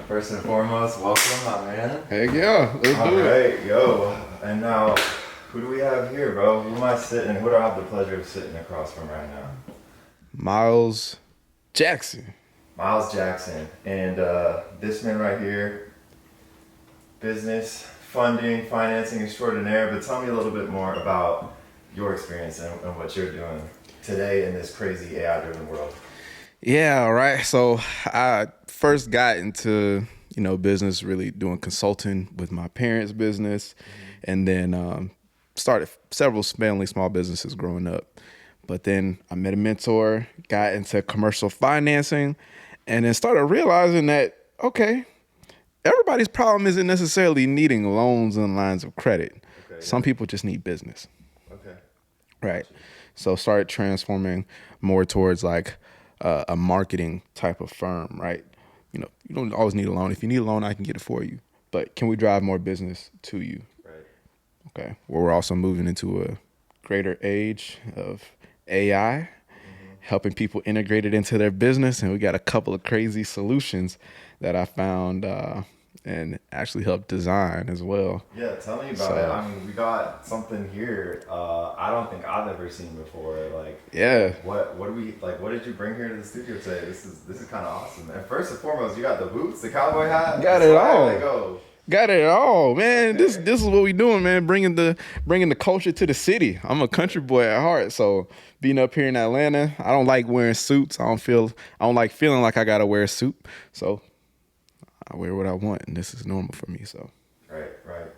First and foremost, welcome, my man. Heck yeah, let's do it. All right, yo. And now, who do we have here, bro? Who am I sitting? Who do I have the pleasure of sitting across from right now? Myles Jackson. Myles Jackson. And this man right here, business, funding, financing extraordinaire. But tell me a little bit more about your experience and what you're doing today in this crazy AI-driven world. Yeah, all right. So I first got into, business, really doing consulting with my parents' business, and then started several family small businesses growing up. But then I met a mentor, got into commercial financing, and then started realizing that, okay, everybody's problem isn't necessarily needing loans and lines of credit. Okay, Some people just need business. Okay. Right. So started transforming more towards like a marketing type of firm, right? You don't always need a loan. If you need a loan, I can get it for you. But can we drive more business to you? Right. Okay. Well, we're also moving into a greater age of AI, helping people integrate it into their business. And we got a couple of crazy solutions that I found and actually helped design as well. Yeah, tell me about it. I mean, we got something here. I don't think I've ever seen before. Like, yeah. What do we like? What did you bring here to the studio today? This is kind of awesome. And first and foremost, you got the boots, the cowboy hat. Got it all. Go. Got it all, man. Okay. This is what we doing, man. Bringing the culture to the city. I'm a country boy at heart, so being up here in Atlanta, I don't like wearing suits. I don't like feeling like I gotta wear a suit. So I wear what I want, and this is normal for me. So. Right.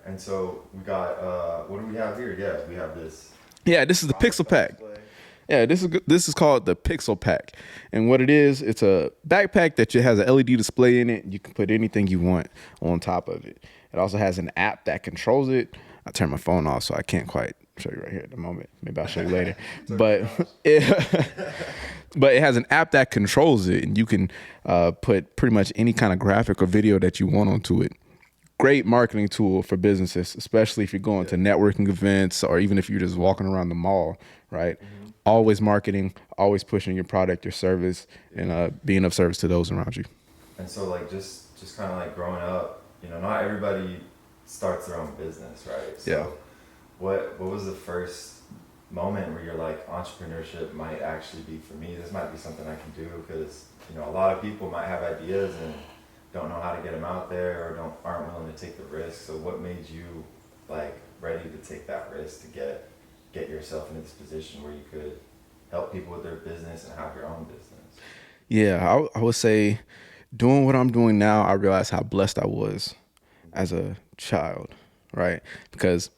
And so we got what do we have here? Yeah, we have this. Yeah, this is the Pixel Pack. Yeah, this is called the Pixel Pack, and what it is, it's a backpack that has an LED display in it. You can put anything you want on top of it. It also has an app that controls it. I turned my phone off, so I can't quite show you right here at the moment. Maybe I'll show you later. But it has an app that controls it, and you can put pretty much any kind of graphic or video that you want onto it. Great marketing tool for businesses, especially if you're going to networking events or even if you're just walking around the mall, right? Mm-hmm. Always marketing, always pushing your product, your service, and being of service to those around you. And so like just kind of like growing up, not everybody starts their own business, right? So yeah. What was the first moment where you're like, entrepreneurship might actually be for me? This might be something I can do, because a lot of people might have ideas and don't know how to get them out there or aren't willing to take the risk. So what made you like ready to take that risk to get yourself into this position where you could help people with their business and have your own business? Yeah, I would say doing what I'm doing now, I realized how blessed I was as a child, right? Because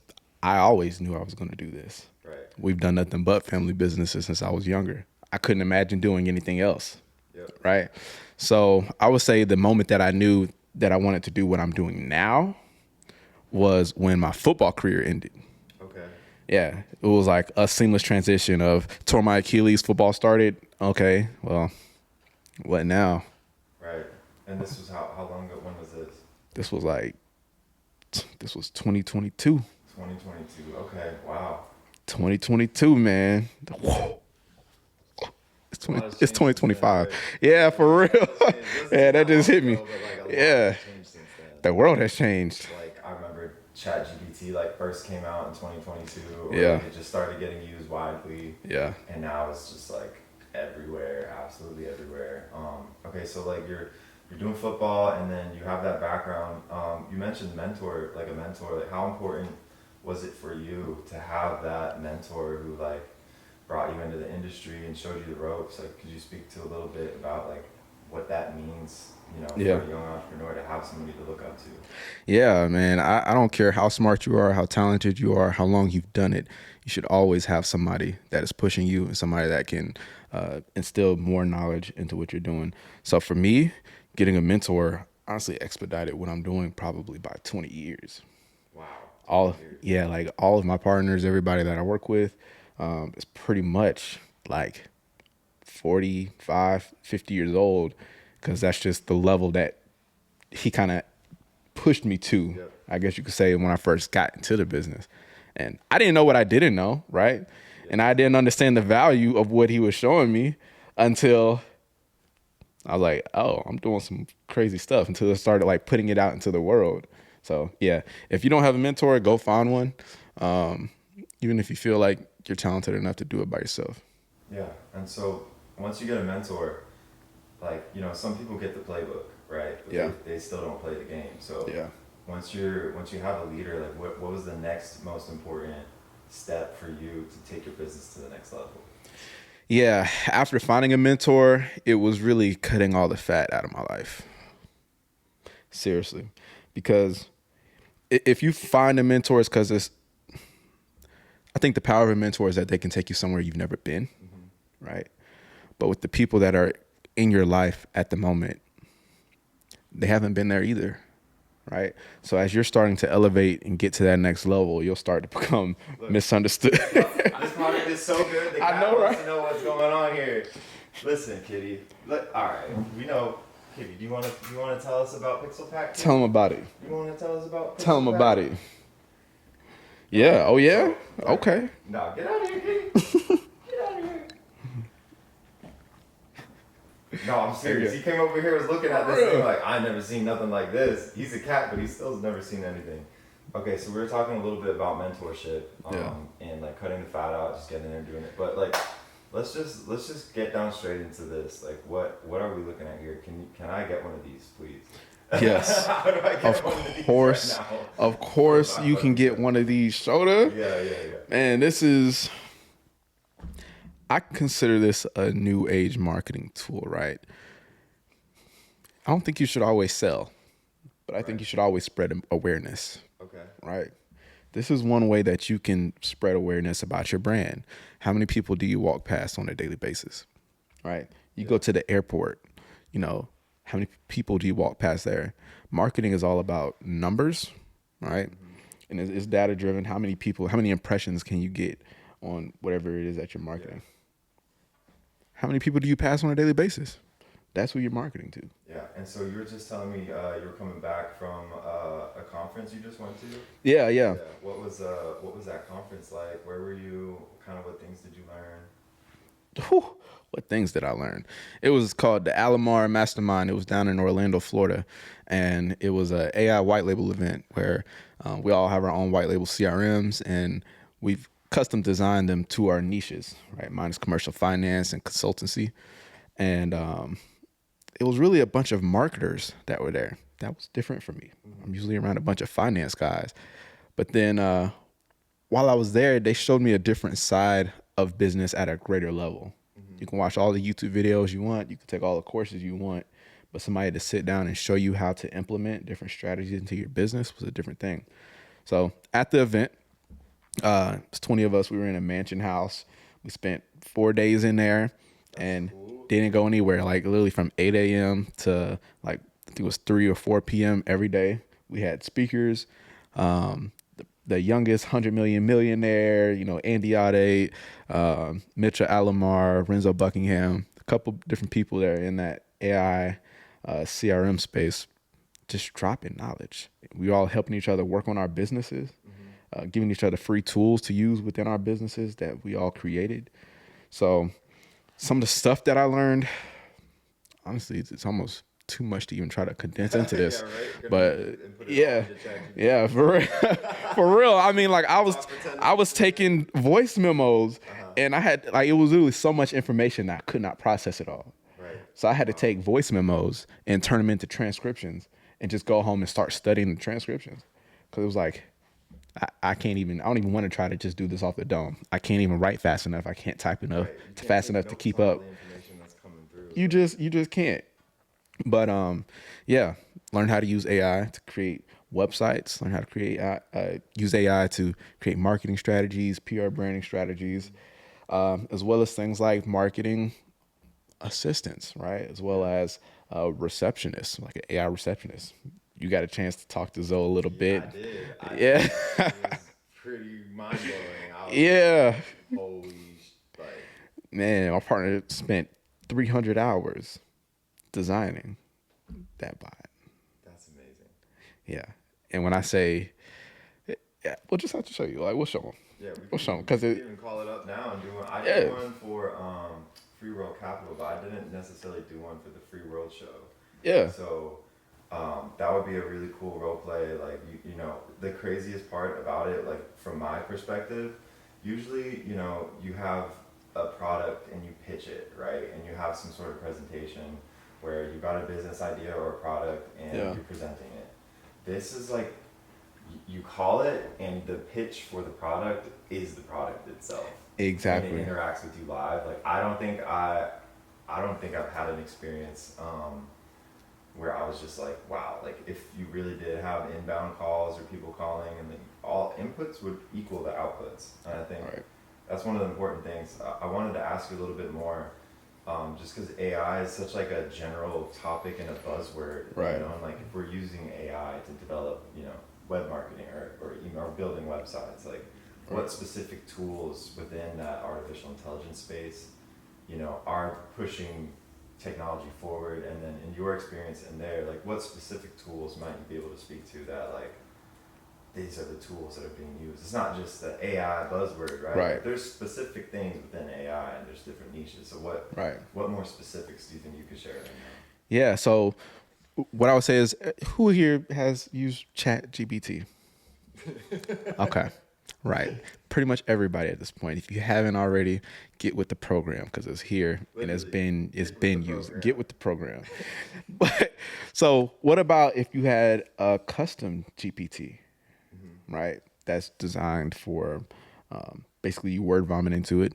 I always knew I was going to do this. Right. We've done nothing but family businesses since I was younger. I couldn't imagine doing anything else. Yep. Right. So I would say the moment that I knew that I wanted to do what I'm doing now was when my football career ended. Okay. Yeah. It was like a seamless transition of tore my Achilles, football started. Okay. Well, what now? Right. And this was how long ago? When was this? This was 2022. 2022. Okay. Wow. 2022, man. Whoa. It's 2025. Yeah, for real. Yeah, that just hit me. Yeah. The world has changed. Like, I remember ChatGPT first came out in 2022. Yeah. It just started getting used widely. Yeah. And now it's just everywhere, absolutely everywhere. Okay, so you're doing football, and then you have that background. You mentioned mentor, like a mentor. Like, how important was it for you to have that mentor who brought you into the industry and showed you the ropes? Could you speak to a little bit about what that means, for a young entrepreneur to have somebody to look up to? Yeah, man. I don't care how smart you are, how talented you are, how long you've done it. You should always have somebody that is pushing you and somebody that can instill more knowledge into what you're doing. So for me, getting a mentor honestly expedited what I'm doing probably by 20 years. Wow. All of my partners, everybody that I work with, is pretty much 45, 50 years old, because that's just the level that he kind of pushed me to, yep. I guess you could say, when I first got into the business. And I didn't know what I didn't know, right? Yep. And I didn't understand the value of what he was showing me until I was like, oh, I'm doing some crazy stuff until I started like putting it out into the world. So yeah, if you don't have a mentor, go find one. Um, Even if you feel like you're talented enough to do it by yourself. Yeah, and so once you get a mentor, like, you know, some people get the playbook, right? But Yeah. they still don't play the game. So Yeah. once you have a leader, like what was the next most important step for you to take your business to the next level? Yeah. After finding a mentor, it was really cutting all the fat out of my life. Seriously. Because if you find a mentor, it's because I think the power of a mentor is that they can take you somewhere you've never been, right? But with the people that are in your life at the moment, they haven't been there either, right? So as you're starting to elevate and get to that next level, you'll start to become misunderstood. This product is so good. The cat know, wants right? to know what's going on here. Listen, Kitty. All right, we know. Kitty, do you want to tell us about Pixel Pack? Tell them about it. You want to tell us about Pixel Tell them Pack? about it. Yeah. Oh, yeah? So, Okay. No, get out of here, Kitty. Get out of here. No, I'm serious. He came over here, was looking at this thing like, I never seen nothing like this. He's a cat, but he still has never seen anything. Okay, so we were talking a little bit about mentorship, and like cutting the fat out, just getting in there and doing it. But like, let's just get down straight into this. Like, what are we looking at here? Can I get one of these, please? Yes. How do I get Of one of these course. right now? Of course, you can get one of these. Shoulder. Yeah. Man, I consider this a new age marketing tool, right? I don't think you should always sell, but I think you should always spread awareness, Okay. right? This is one way that you can spread awareness about your brand. How many people do you walk past on a daily basis, right? You go to the airport, how many people do you walk past there? Marketing is all about numbers, right? And it's data driven. How many impressions can you get on whatever it is that you're marketing? How many people do you pass on a daily basis? That's who you're marketing to. Yeah, and so you were just telling me you were coming back from a conference you just went to. Yeah. What was that conference like? Where were you? Kind of what things did you learn? Whew, what things did I learn? It was called the Alamar Mastermind. It was down in Orlando, Florida, and it was a AI white label event where we all have our own white label CRMs, and we've custom designed them to our niches. Right, mine is commercial finance and consultancy, and it was really a bunch of marketers that were there. That was different for me. I'm usually around a bunch of finance guys, but then while I was there, they showed me a different side of business at a greater level. You can watch all the YouTube videos you want. You can take all the courses you want, but somebody to sit down and show you how to implement different strategies into your business was a different thing. So at the event, it's 20 of us. We were in a mansion house. We spent 4 days in there and didn't go anywhere. Like literally from 8 a.m. to like, I think it was 3 or 4 p.m. every day. We had speakers. The youngest 100 million millionaire, Andy Ade, Mitchell Alomar, Renzo Buckingham, a couple different people that are in that AI CRM space, just dropping knowledge. We all helping each other work on our businesses, giving each other free tools to use within our businesses that we all created. So some of the stuff that I learned, honestly, it's almost too much to even try to condense into this. But yeah, for real. For real. I mean, like I was taking voice memos and I had it was literally so much information that I could not process it all. Right. So I had to take voice memos and turn them into transcriptions and just go home and start studying the transcriptions. Cause it was like, I don't even want to try to just do this off the dome. I can't even write fast enough. I can't type enough fast enough to keep up. You just can't. But learn how to use AI to create websites, learn how to use AI to create marketing strategies, PR branding strategies, as well as things like marketing assistants, right? As well as receptionists, like an AI receptionist. You got a chance to talk to Zoe a little bit. I did. Yeah. It was pretty mind blowing. Yeah. Holy, Man, my partner spent 300 hours designing that bot. That's amazing. Yeah. And when I say, yeah, we'll just have to show you. Like, we'll show them. Yeah, we'll show them. We can even call it up now and do one. I did one Free World Capital, but I didn't necessarily do one for the Free World show. Yeah. So that would be a really cool role play. Like you know, the craziest part about it, like from my perspective, usually you know you have a product and you pitch it, right, and you have some sort of presentation where you got a business idea or a product and Yeah. you're presenting it. This is like you call it, and the pitch for the product is the product itself. Exactly. And it interacts with you live. Like I don't think I've had an experience where I was just like, wow, like if you really did have inbound calls or people calling, and all inputs would equal the outputs. And I think that's one of the important things. I wanted to ask you a little bit more, just because AI is such like a general topic and a buzzword, Right. you know, and like if we're using AI to develop, you know, web marketing or email or building websites, like what specific tools within that artificial intelligence space, you know, are pushing technology forward, and then in your experience in there, like what specific tools might you be able to speak to that like these are the tools that are being used? It's not just the AI buzzword, right? Right. Like, there's specific things within AI and there's different niches. So what more specifics do you think you could share right now? Yeah. So what I would say is, who here has used Chat GBT? Okay. Right. Pretty much everybody at this point. If you haven't already, get with the program, because it's here and it's been used. Get with the program. But so what about if you had a custom GPT, right? That's designed for basically you word vomit into it.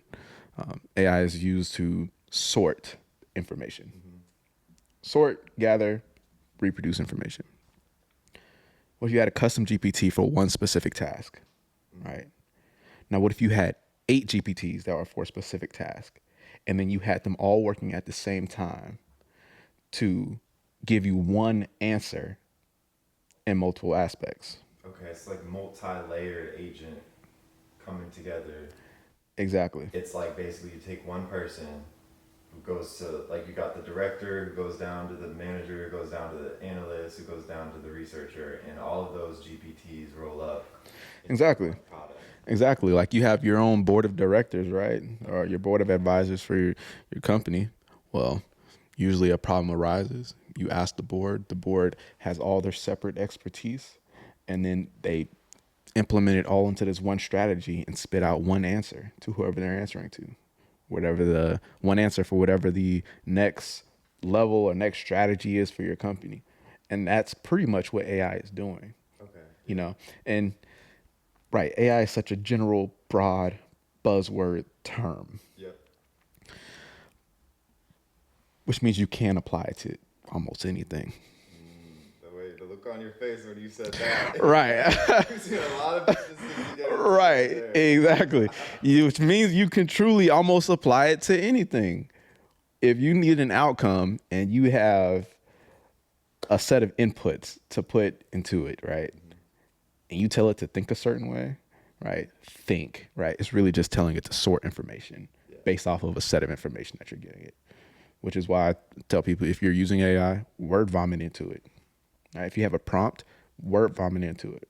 AI is used to sort information. Sort, gather, reproduce information. What if you had a custom GPT for one specific task, right? Now, what if you had 8 GPTs that are for a specific task, and then you had them all working at the same time to give you one answer in multiple aspects? Okay, it's like multi-layered agent coming together. Exactly. It's like basically you take one person who goes to, like, you got the director who goes down to the manager, who goes down to the analyst, who goes down to the researcher, and all of those GPTs roll up. Exactly. Exactly. Like you have your own board of directors, right? Or your board of advisors for your company. Well, usually a problem arises. You ask the board has all their separate expertise, and then they implement it all into this one strategy and spit out one answer to whoever they're answering to. Whatever the one answer for whatever the next level or next strategy is for your company. And that's pretty much what AI is doing. Okay. You know, and right, AI is such a general, broad buzzword term. Yep. Which means you can apply it to almost anything. The look on your face when you said that. Right. You've seen a lot of businesses get right, exactly. Which means you can truly almost apply it to anything. If you need an outcome and you have a set of inputs to put into it, right? And you tell it to think a certain way, right? Think, right? It's really just telling it to sort information based off of a set of information that you're getting it. Which is why I tell people, if you're using AI, word vomit into it. Right? If you have a prompt, word vomit into it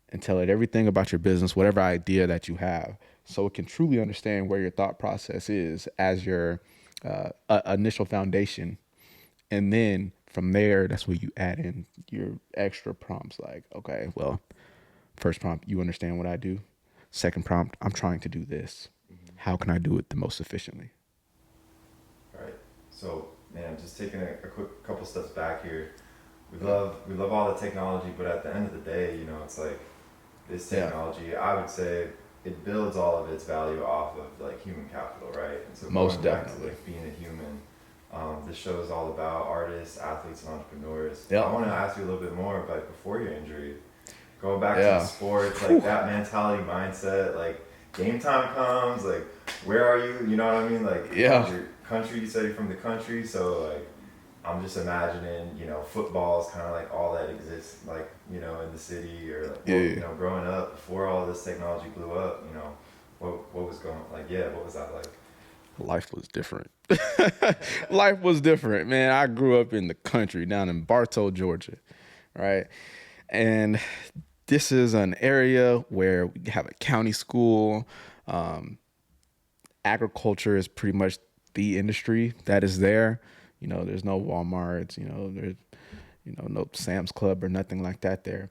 and tell it everything about your business, whatever idea that you have, so it can truly understand where your thought process is as your initial foundation. And then from there, that's where you add in your extra prompts like, okay, well, first prompt, you understand what I do. Second prompt, I'm trying to do this. How can I do it the most efficiently? All right. So, man, just taking a quick couple steps back here. We love all the technology, but at the end of the day, you know, it's like this technology, I would say it builds all of its value off of like human capital, right? And so most going back definitely to like being a human, this show is all about artists, athletes, and entrepreneurs. Yep. I want to ask you a little bit more about before your injury, going back to the sports, like that mentality, mindset, like game time comes, like where are you? You know what I mean? Like your country, you said you're from the country, so like I'm just imagining, you know, football is kind of like all that exists, like, you know, in the city or, like, you know, growing up before all this technology blew up, you know, what was going, like, what was that like? Life was different. Life was different, man. I grew up in the country down in Bartow, Georgia, right? And this is an area where we have a county school. Agriculture is pretty much the industry that is there. You know, there's no Walmarts, there's, no Sam's Club or nothing like that there.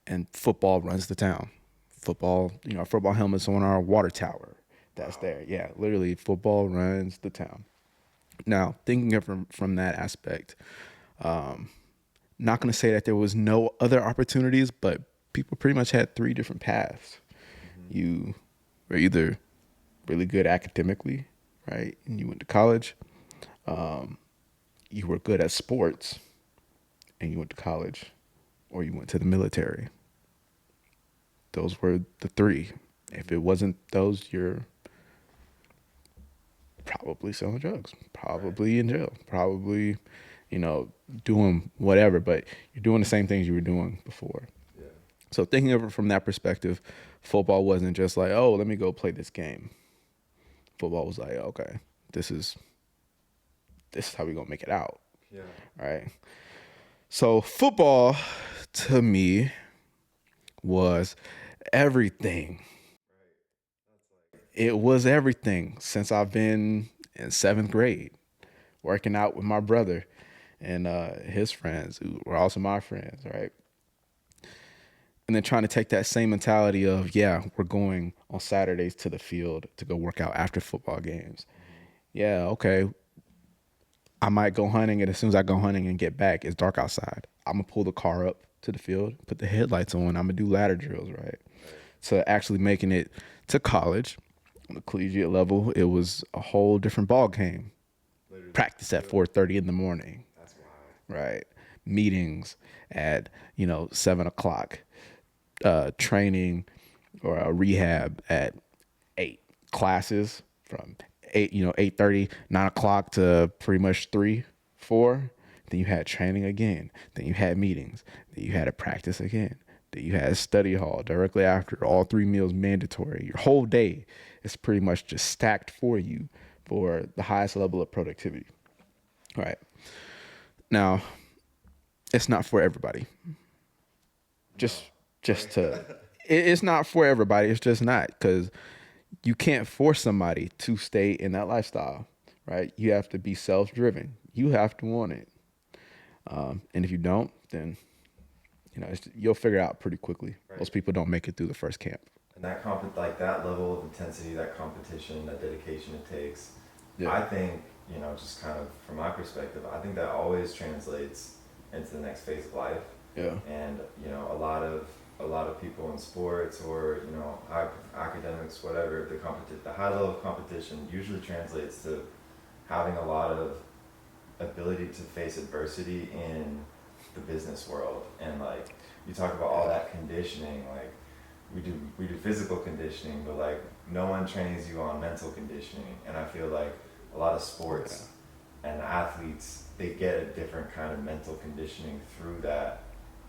And football runs the town. Football, football helmets on our water tower that's there. Yeah, literally football runs the town. Now, thinking of from that aspect, not going to say that there was no other opportunities, but people pretty much had three different paths. You were either really good academically, right? And you went to college. You were good at sports and you went to college, or you went to the military. Those were the three. If it wasn't those, you're probably selling drugs, probably in jail, probably, doing whatever, but you're doing the same things you were doing before. Yeah. So thinking of it from that perspective, football wasn't just like, oh, let me go play this game. Football was like, okay, this is how we gonna make it out. Yeah. Right. So football to me was everything. It was everything since I've been in 7th grade, working out with my brother and his friends who were also my friends, right? And then trying to take that same mentality of, yeah, we're going on Saturdays to the field to go work out after football games. Yeah, okay. I might go hunting, and as soon as I go hunting and get back, it's dark outside. I'm going to pull the car up to the field, put the headlights on. I'm going to do ladder drills, right? So actually making it to college, on the collegiate level, it was a whole different ball game. Literally. Practice at 4:30 in the morning. That's wild. Right. Meetings at, 7 o'clock. Training or a rehab at 8. Classes from 8, 8:30, 9 o'clock to pretty much 3, 4. Then you had training again. Then you had meetings. Then you had a practice again. Then you had a study hall directly after, all 3 meals mandatory. Your whole day is pretty much just stacked for you for the highest level of productivity. All right. Now, it's not for everybody. It's not for everybody. It's just not, because you can't force somebody to stay in that lifestyle, right? You have to be self-driven. You have to want it. And if you don't, then, you'll figure it out pretty quickly. Right. Most people don't make it through the first camp. And that like that level of intensity, that competition, that dedication it takes, yeah. I think, just kind of from my perspective, I think that always translates into the next phase of life. Yeah. And, a lot of people in sports or, academics, whatever, the high level of competition usually translates to having a lot of ability to face adversity in the business world. And like, you talk about all that conditioning, like we do physical conditioning, but like no one trains you on mental conditioning. And I feel like a lot of sports and athletes, they get a different kind of mental conditioning through that,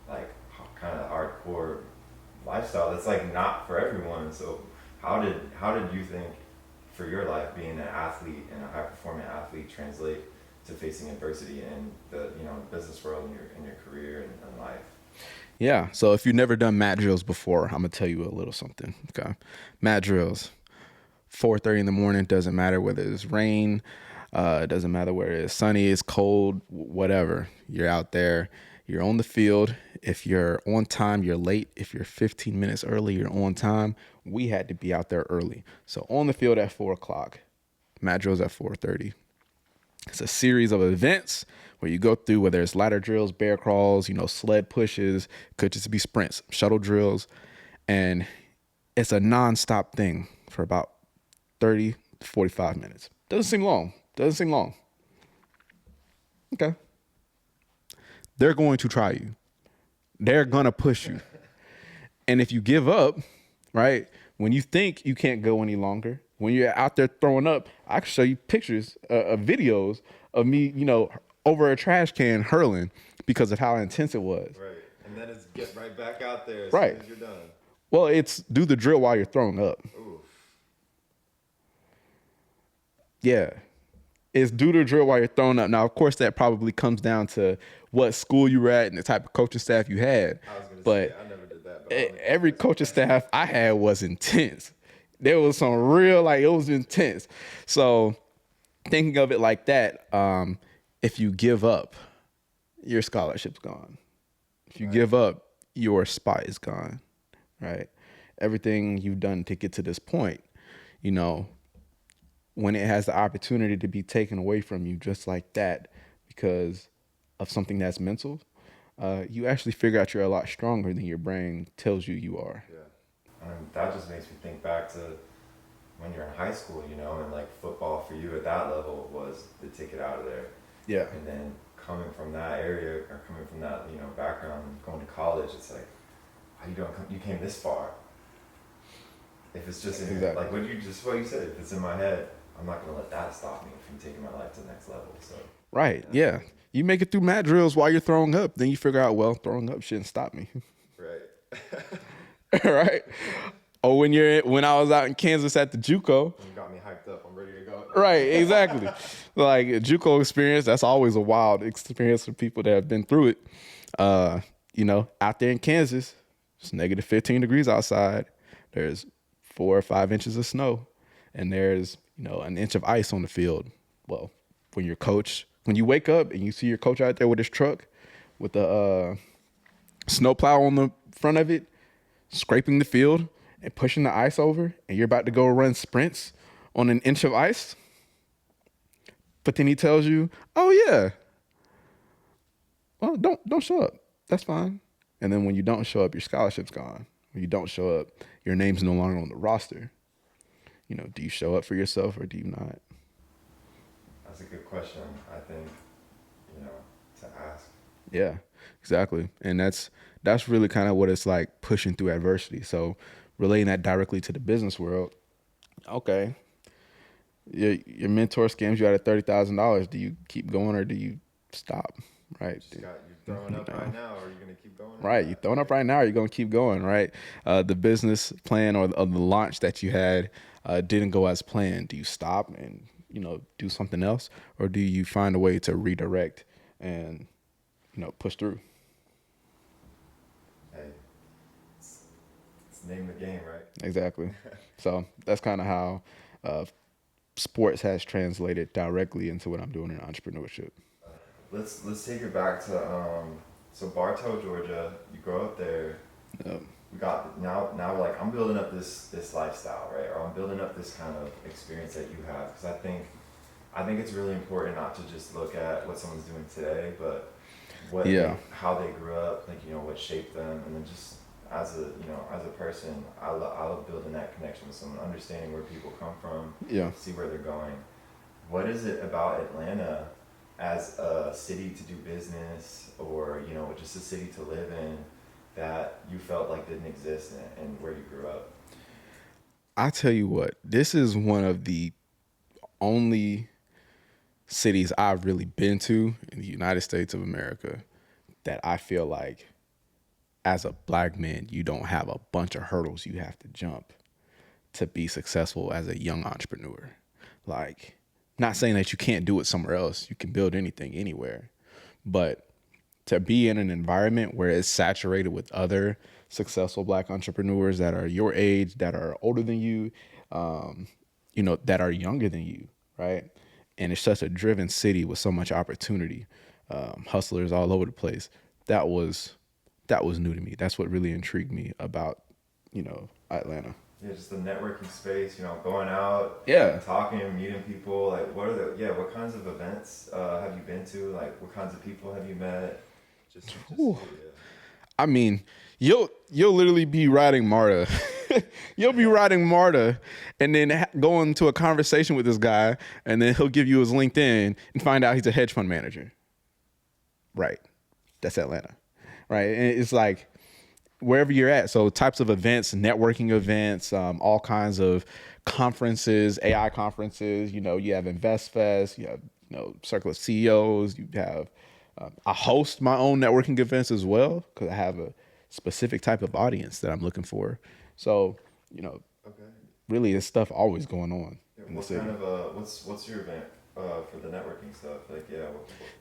like kind of hardcore lifestyle that's like not for everyone. So how did you think for your life being an athlete and a high performing athlete translate to facing adversity in the business world in your career and life? Yeah. So if you've never done mat drills before, I'm gonna tell you a little something. Okay. Mat drills, 4:30 in the morning. Doesn't matter whether it's rain. It doesn't matter whether it's sunny, it's cold, whatever. You're out there. You're on the field. If you're on time, you're late. If you're 15 minutes early, you're on time. We had to be out there early. So on the field at 4 o'clock, mat drills at 4:30. It's a series of events where you go through, whether it's ladder drills, bear crawls, sled pushes, could just be sprints, shuttle drills. And it's a nonstop thing for about 30 to 45 minutes. Doesn't seem long. Okay. They're going to try you. They're going to push you. And if you give up, right, when you think you can't go any longer, when you're out there throwing up, I can show you pictures of videos of me, over a trash can hurling because of how intense it was. Right. And then it's get right back out there as right. soon as you're done. Well, it's do the drill while you're throwing up. Oof. Yeah. It's do the drill while you're throwing up. Now, of course, that probably comes down to what school you were at and the type of coaching staff you had. I was going to say, I never did that. But every coaching staff I had was intense. There was some real, it was intense. So thinking of it like that, if you give up, your scholarship's gone. If you give up, your spot is gone, right? Everything you've done to get to this point, you know, when it has the opportunity to be taken away from you just like that because of something that's mental, you actually figure out you're a lot stronger than your brain tells you you are. Yeah. That just makes me think back to when you're in high school, you know, and like football for you at that level was the ticket out of there. Yeah. And then coming from that area or coming from that, you know, background, going to college, it's like, how you doing? You came this far. If it's just in like what you said, if it's in my head, I'm not gonna let that stop me from taking my life to the next level. So right, yeah. You make it through mat drills while you're throwing up, then you figure out, well, throwing up shouldn't stop me. Right. Right. Or when I was out in Kansas at the JUCO. You got me hyped up. I'm ready to go. Right, exactly. Like a JUCO experience, that's always a wild experience for people that have been through it. You know, out there in Kansas, it's negative 15 degrees outside. There's 4 or 5 inches of snow, and there's, you know, an inch of ice on the field. Well, when you wake up and you see your coach out there with his truck with the snowplow on the front of it, scraping the field and pushing the ice over, and you're about to go run sprints on an inch of ice, but then he tells you, "Oh yeah, well don't show up. That's fine." And then when you don't show up, your scholarship's gone. When you don't show up, your name's no longer on the roster. You know, do you show up for yourself or do you not? That's a good question, I think, you know, to ask. Yeah, exactly. And that's really kind of what it's like pushing through adversity. So relating that directly to the business world, okay, your mentor scams you out of $30,000. Do you keep going or do you stop? Right. You're throwing up right now, or are you gonna keep going? Right. You're throwing up right now, or you're going to keep going, right? The business plan or the launch that you had didn't go as planned. Do you stop and, you know, do something else? Or do you find a way to redirect and, you know, push through? Hey, it's the name of the game, right? Exactly. So that's kind of how sports has translated directly into what I'm doing in entrepreneurship. Let's take it back to so Bartow, Georgia. You grow up there. Yep. We got now like I'm building up this lifestyle, right? Or I'm building up this kind of experience that you have, because I think it's really important not to just look at what someone's doing today, but how they grew up, like, you know, what shaped them, and then just as a person, I love building that connection with someone, understanding where people come from, see where they're going. What is it about Atlanta as a city to do business, or, you know, just a city to live in, that you felt like didn't exist in where you grew up? I tell you what, this is one of the only cities I've really been to in the United States of America that I feel like as a black man, you don't have a bunch of hurdles you have to jump to be successful as a young entrepreneur. Like, not saying that you can't do it somewhere else. You can build anything anywhere. But to be in an environment where it's saturated with other successful black entrepreneurs that are your age, that are older than you, you know, that are younger than you, right? And it's such a driven city with so much opportunity, hustlers all over the place. That was new to me. That's what really intrigued me about, you know, Atlanta. Yeah, just the networking space, you know, going out, talking, meeting people. Like, what kinds of events have you been to? Like, what kinds of people have you met? I mean, you'll literally be riding MARTA. You'll be riding MARTA and then go into a conversation with this guy, and then he'll give you his LinkedIn and find out he's a hedge fund manager. Right. That's Atlanta. Right. And it's like, wherever you're at. So types of events, networking events, all kinds of conferences, AI conferences, you know, you have InvestFest, you have, you know, Circle of CEOs, you have, I host my own networking events as well, because I have a specific type of audience that I'm looking for. So, you know, really there's stuff always going on in the city. Kind of, what's your event for the networking stuff? Like,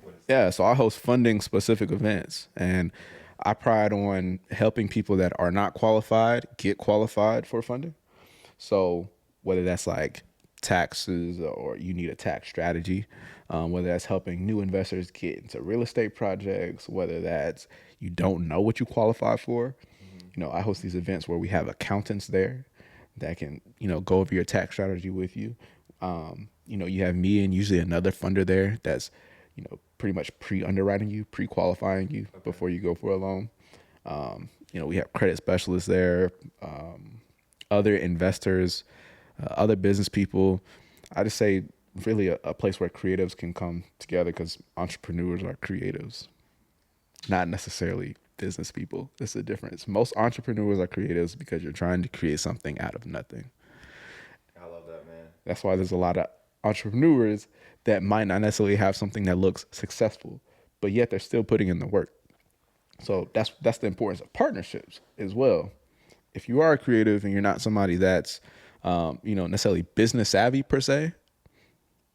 what is that? So I host funding specific events, and I pride on helping people that are not qualified get qualified for funding. So whether that's like taxes or you need a tax strategy, whether that's helping new investors get into real estate projects, whether that's you don't know what you qualify for. I host these events where we have accountants there that can, go over your tax strategy with you. You have me and usually another funder there that's, pretty much pre-underwriting you, pre-qualifying you before you go for a loan. We have credit specialists there, other investors, other business people. I just say really a place where creatives can come together because entrepreneurs are creatives, not necessarily business people. It's a difference. Most entrepreneurs are creatives because you're trying to create something out of nothing. I love that, man. That's why there's a lot of entrepreneurs that might not necessarily have something that looks successful, but yet they're still putting in the work. So that's the importance of partnerships as well. If you are a creative and you're not somebody that's, necessarily business savvy per se,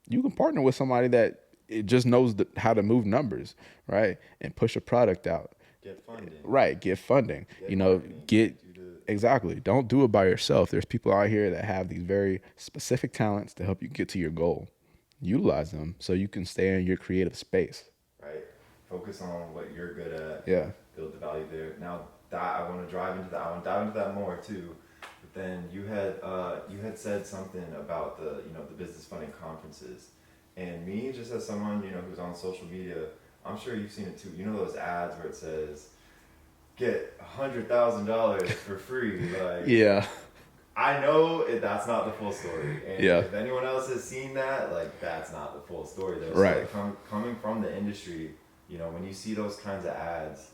you can partner with somebody that it just knows how to move numbers, right? And push a product out. Get funding. Right, get funding. Exactly. Don't do it by yourself. There's people out here that have these very specific talents to help you get to your goal. Utilize them so you can stay in your creative space. Right. Focus on what you're good at. Yeah. Build the value there. Now that I want to dive into that more too. But then you had said something about the business funding conferences, and me just as someone who's on social media, I'm sure you've seen it too. Those ads where it says, "Get $100,000 for free." Like, yeah. I know that's not the full story, and yeah. if anyone else has seen that, like that's not the full story though. Right. So coming from the industry, when you see those kinds of ads,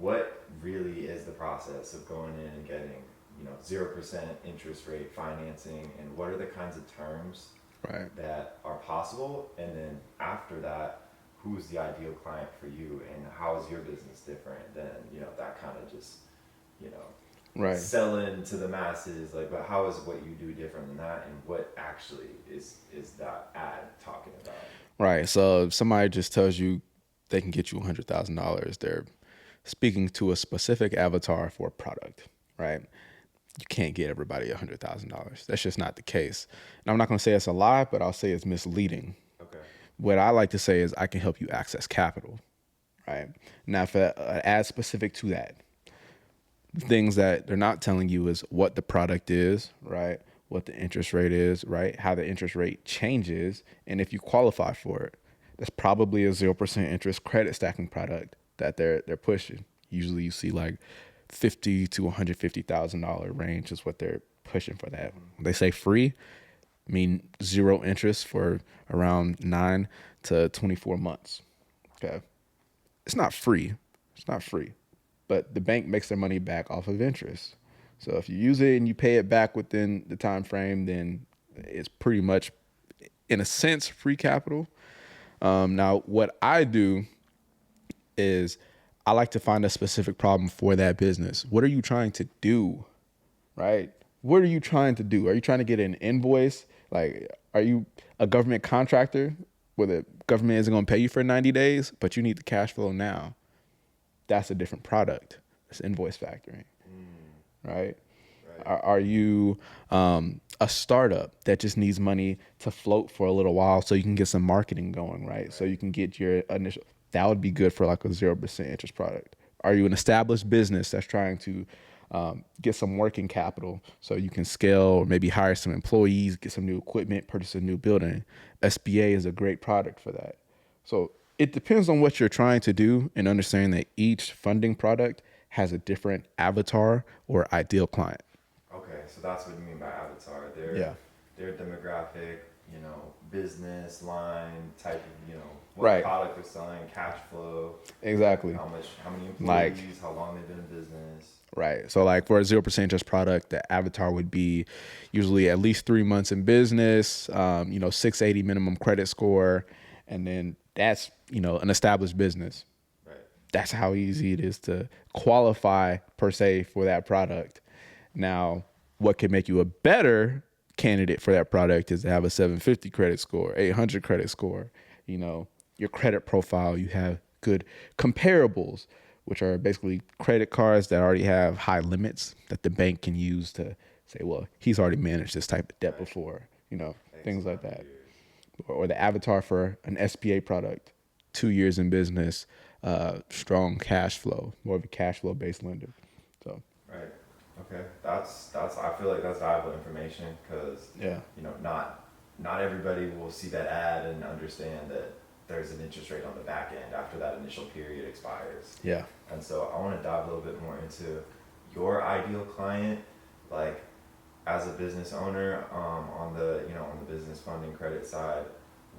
what really is the process of going in and getting 0% interest rate financing, and what are the kinds of terms that are possible, and then after that, who's the ideal client for you, and how is your business different than that kind of just selling to the masses, like, but how is what you do different than that, and what actually is that ad talking about? Right. So if somebody just tells you they can get you $100,000, they're speaking to a specific avatar for a product, right? You can't get everybody $100,000. That's just not the case. And I'm not going to say it's a lie, but I'll say it's misleading. Okay. What I like to say is I can help you access capital, right? Now, if an ad specific to that, things that they're not telling you is what the product is, right? What the interest rate is, right? How the interest rate changes, and if you qualify for it. That's probably a 0% interest credit stacking product that they're pushing. Usually you see like $50,000 to $150,000 range is what they're pushing for that. When they say free, I mean 0 interest for around 9 to 24 months. Okay. It's not free. But the bank makes their money back off of interest. So if you use it and you pay it back within the time frame, then it's pretty much, in a sense, free capital. Now, what I do is I like to find a specific problem for that business. What are you trying to do, right? What are you trying to do? Are you trying to get an invoice? Like, are you a government contractor where the government isn't going to pay you for 90 days, but you need the cash flow now? That's a different product. It's invoice factoring, right? Are you a startup that just needs money to float for a little while so you can get some marketing going, right? So you can get your initial, that would be good for like a 0% interest product. Are you an established business that's trying to get some working capital so you can scale or maybe hire some employees, get some new equipment, purchase a new building? SBA is a great product for that. So it depends on what you're trying to do, and understanding that each funding product has a different avatar or ideal client. Okay, so that's what you mean by avatar. Their demographic, business line type of, what product they're selling, cash flow. Exactly. How many employees, how long they've been in business. Right. So like for a 0% interest product, the avatar would be usually at least 3 months in business, 680 minimum credit score, and then that's, an established business. Right. That's how easy it is to qualify per se for that product. Now, what can make you a better candidate for that product is to have a 750 credit score, 800 credit score, your credit profile, you have good comparables, which are basically credit cards that already have high limits that the bank can use to say, well, he's already managed this type of debt before, things like 200 that. years. Or the avatar for an SBA product, 2 years in business, strong cash flow, more of a cash flow based lender. So Right. Okay. That's. I feel like that's valuable information because yeah, not everybody will see that ad and understand that there's an interest rate on the back end after that initial period expires. yeah, And so I want to dive a little bit more into your ideal client, like as a business owner, on the business funding credit side.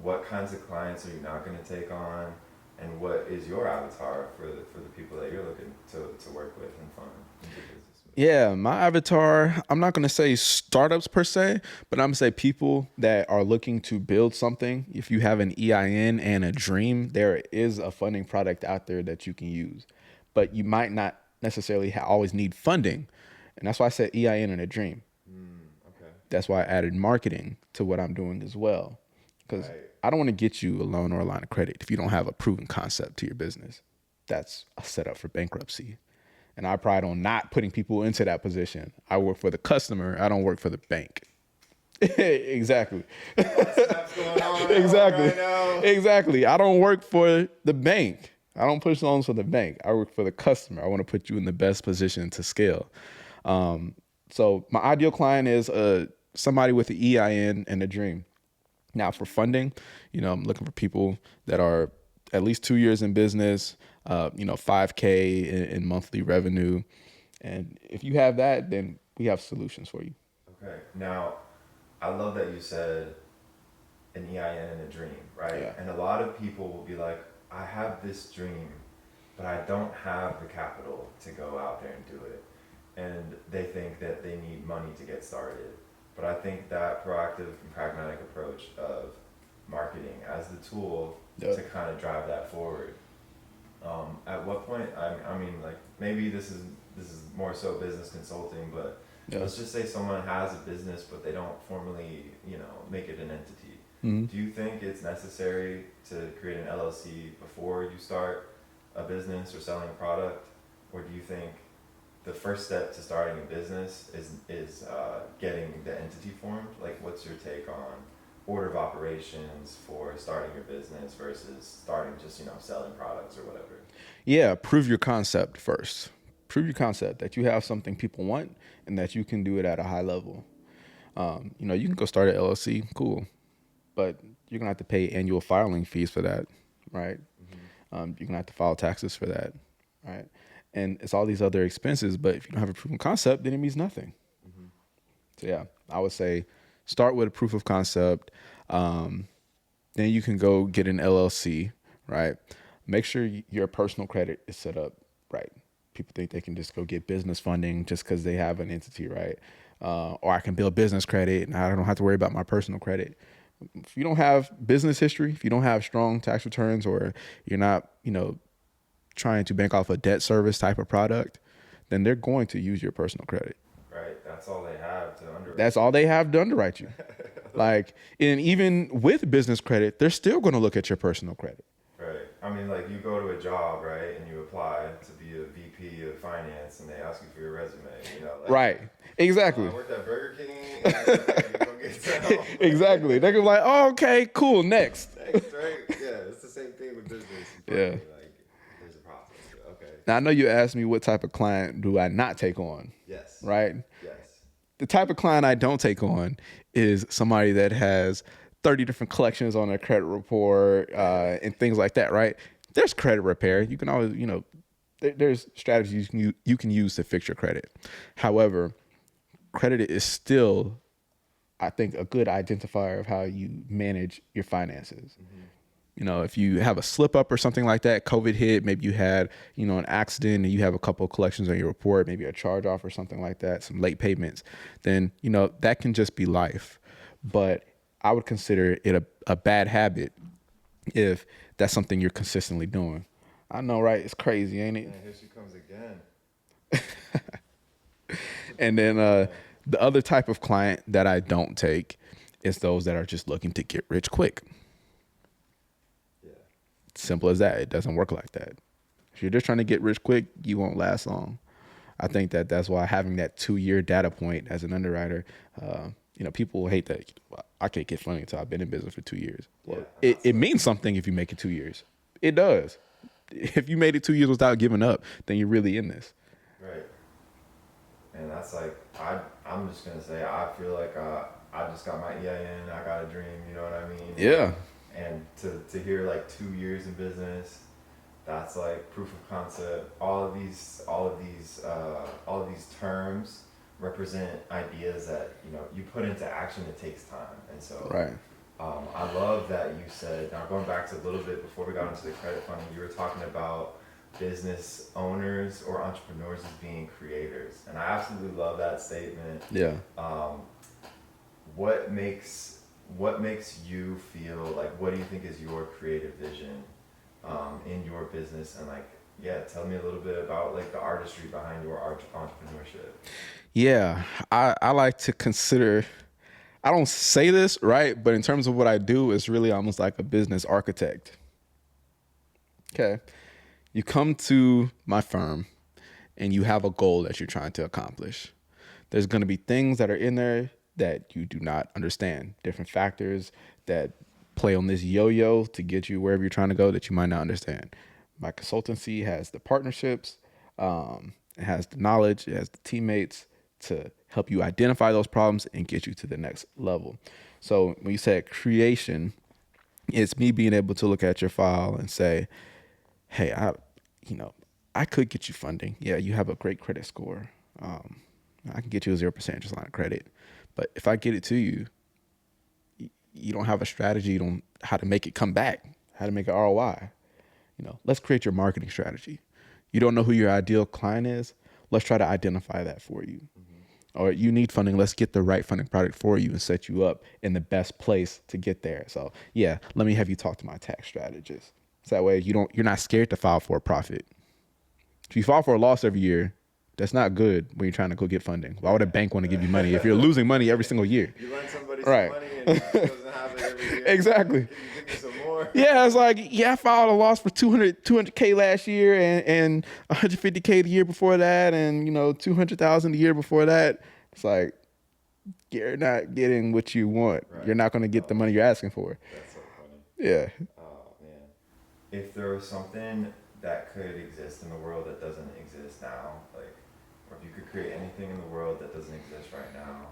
What kinds of clients are you not going to take on, and what is your avatar for the people that you're looking to work with and fund and do business with? yeah. My avatar, I'm not going to say startups per se, but I'm going to say people that are looking to build something. If you have an EIN and a dream, there is a funding product out there that you can use, but you might not necessarily always need funding, and that's why I said EIN and a dream. Okay. That's why I added marketing to what I'm doing as well. Because Right. I don't want to get you a loan or a line of credit if you don't have a proven concept to your business. That's a setup for bankruptcy. And I pride on not putting people into that position. I work for the customer. I don't work for the bank. Exactly. What's going on Exactly. right now? Exactly. I don't work for the bank. I don't push loans for the bank. I work for the customer. I want to put you in the best position to scale. So my ideal client is somebody with an EIN and a dream. Now for funding, I'm looking for people that are at least 2 years in business, 5K in monthly revenue. And if you have that, then we have solutions for you. Okay. Now, I love that you said an EIN and a dream, right? Yeah. And a lot of people will be like, I have this dream, but I don't have the capital to go out there and do it. And they think that they need money to get started. But I think that proactive and pragmatic approach of marketing as the tool Yeah. to kind of drive that forward. At what point? I mean, like maybe this is more so business consulting, but Yeah. let's just say someone has a business, but they don't formally, make it an entity. Mm-hmm. Do you think it's necessary to create an LLC before you start a business or selling a product, or do you think the first step to starting a business is getting the entity formed? Like, what's your take on order of operations for starting your business versus starting just selling products or whatever? Yeah, prove your concept first. Prove your concept that you have something people want and that you can do it at a high level. You can go start an LLC, cool, but you're gonna have to pay annual filing fees for that, right? Mm-hmm. You're gonna have to file taxes for that, right? And it's all these other expenses. But if you don't have a proven concept, then it means nothing. Mm-hmm. So yeah, I would say start with a proof of concept. Then you can go get an LLC, right? Make sure your personal credit is set up right. People think they can just go get business funding just because they have an entity, right? Or I can build business credit and I don't have to worry about my personal credit. If you don't have business history, if you don't have strong tax returns, or you're not, trying to bank off a debt service type of product, then they're going to use your personal credit. Right. That's all they have to underwrite. That's all they have to underwrite you. Like, and even with business credit, they're still going to look at your personal credit. Right. I mean, like you go to a job, right, and you apply to be a VP of finance, and they ask you for your resume. Like, Right. Exactly. I worked at Burger King. And you go get some. Exactly. They're gonna be like, oh, okay, cool, next. Thanks, right? Yeah, it's the same thing with business. Yeah. Like, there's a process. Okay. Now, I know you asked me what type of client do I not take on, Yes. right? Yes. The type of client I don't take on is somebody that has 30 different collections on their credit report and things like that, right? There's credit repair. You can always, there's strategies you can use to fix your credit. However, credit is still, I think, a good identifier of how you manage your finances. Mm-hmm. If you have a slip up or something like that, COVID hit, maybe you had, an accident and you have a couple of collections on your report, maybe a charge off or something like that, some late payments, then, that can just be life. But I would consider it a bad habit if that's something you're consistently doing. I know, right? It's crazy, ain't it? Man, here she comes again. And then the other type of client that I don't take is those that are just looking to get rich quick. Yeah. Simple as that. It doesn't work like that. If you're just trying to get rich quick, you won't last long. I think that's why having that 2-year data point as an underwriter people hate that. Well, I can't get funding until I've been in business for 2 years. Well, Yeah, it means something if you make it 2 years. It does. If you made it 2 years without giving up, then you're really in this. right. And that's like I'm just gonna say I feel like I just got my EIN. I got a dream. You know what I mean? Yeah. And to hear like 2 years in business, that's like proof of concept. All of these terms represent ideas that you put into action. It takes time, and so Right. I love that you said. Now going back to a little bit before we got into the credit funding, you were talking about business owners or entrepreneurs as being creators, and I absolutely love that statement. Yeah. What makes you feel like, what do you think is your creative vision in your business, and like, yeah, tell me a little bit about like the artistry behind your entrepreneurship. Yeah. I like to consider, I don't say this, right? But in terms of what I do, it's really almost like a business architect. Okay. You come to my firm and you have a goal that you're trying to accomplish. There's going to be things that are in there that you do not understand, different factors that play on this yo-yo to get you wherever you're trying to go that you might not understand. My consultancy has the partnerships, it has the knowledge, it has the teammates to help you identify those problems and get you to the next level. So when you said creation, it's me being able to look at your file and say, hey, I could get you funding. Yeah, you have a great credit score. I can get you a 0% interest line of credit. But if I get it to you, you don't have a strategy on how to make it come back, how to make it ROI. Let's create your marketing strategy. You don't know who your ideal client is. Let's try to identify that for you. Mm-hmm. Or you need funding. Let's get the right funding product for you and set you up in the best place to get there. So yeah, let me have you talk to my tax strategist. So that way you're not scared to file for a profit. If you file for a loss every year, that's not good when you're trying to go get funding. Why would a bank want to give you money if you're losing money every single year? You lend somebody Right. some money and it doesn't have it every year. Exactly. Can you give me some more? Yeah, it's like, I filed a loss for 200K last year and 150K the year before that, and 200,000 the year before that. It's like, you're not getting what you want. Right. You're not going to get the money you're asking for. That's so funny. Yeah. Oh man, if there was something that could exist in the world that doesn't exist now, like, or if you could create anything in the world that doesn't exist right now,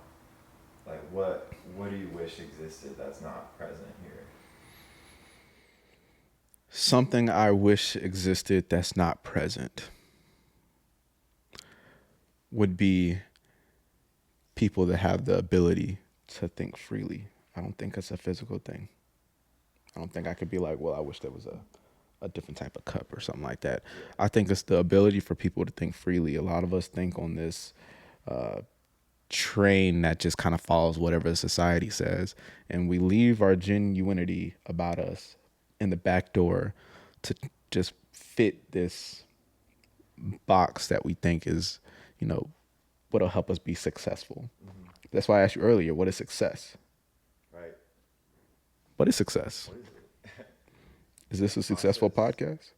like what do you wish existed that's not present here? Something I wish existed that's not present would be people that have the ability to think freely. I don't think it's a physical thing. I don't think I could be like, well, I wish there was a different type of cup or something like that. I think it's the ability for people to think freely. A lot of us think on this train that just kind of follows whatever society says, and we leave our genuinity about us in the back door to just fit this box that we think is, what'll help us be successful. Mm-hmm. That's why I asked you earlier, what is success? Right. What is success? What is it? Is this a successful podcast?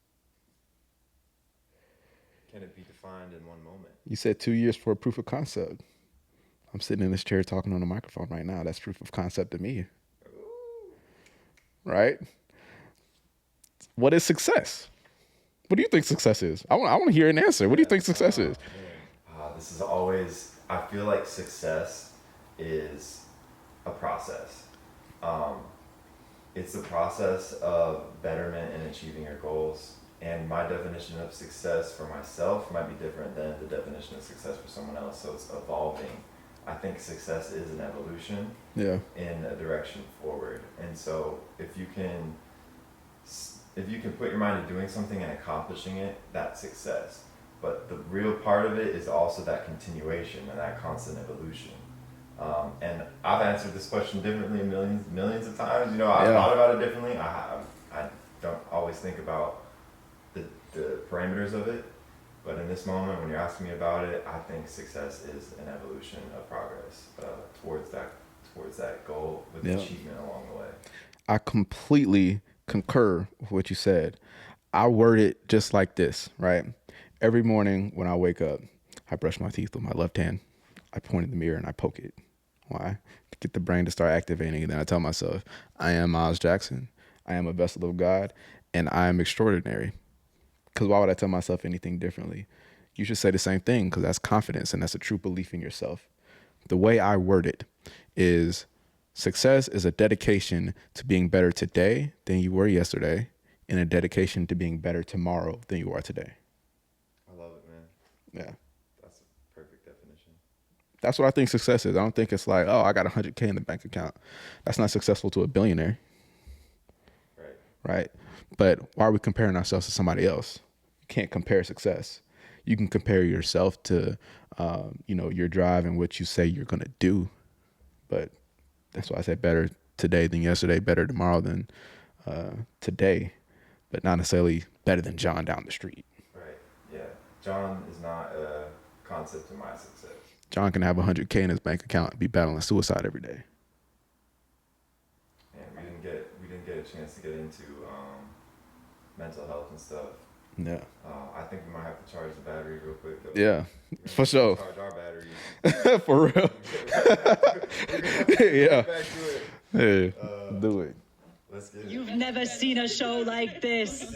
Can it be defined in one moment? You said 2 years for a proof of concept. I'm sitting in this chair talking on a microphone right now. That's proof of concept to me. Ooh. Right? What is success? What do you think success is? I want to hear an answer. What do you think success is? This is always, I feel like success is a process. It's the process of betterment and achieving your goals. And my definition of success for myself might be different than the definition of success for someone else. So it's evolving. I think success is an evolution in a direction forward. And so if you can put your mind to doing something and accomplishing it, that's success. But the real part of it is also that continuation and that constant evolution. And I've answered this question differently millions of times. I've thought about it differently. I don't always think about the parameters of it. But in this moment, when you're asking me about it, I think success is an evolution of progress towards that goal with achievement along the way. I completely concur with what you said. I word it just like this, right? Every morning when I wake up, I brush my teeth with my left hand. I point in the mirror and I poke it. Why? To get the brain to start activating. And then I tell myself, I am Myles Jackson. I am a vessel of God, and I am extraordinary. Because why would I tell myself anything differently? You should say the same thing, because that's confidence and that's a true belief in yourself. The way I word it is success is a dedication to being better today than you were yesterday, and a dedication to being better tomorrow than you are today. I love it, man. Yeah. That's a perfect definition. That's what I think success is. I don't think it's like, oh, I got 100K in the bank account. That's not successful to a billionaire. Right. Right. But why are we comparing ourselves to somebody else? You can't compare success. You can compare yourself to, your drive and what you say you're going to do. But that's why I say better today than yesterday, better tomorrow than today, but not necessarily better than John down the street. Right. Yeah. John is not a concept in my success. John can have 100K in his bank account and be battling suicide every day. And we didn't get a chance to get into mental health and stuff. Yeah. I think we might have to charge the battery real quick, though. Yeah, for sure. Charge our batteries. For real. Yeah. Back to it. Hey, do it. Let's get it. You've never seen a show like this.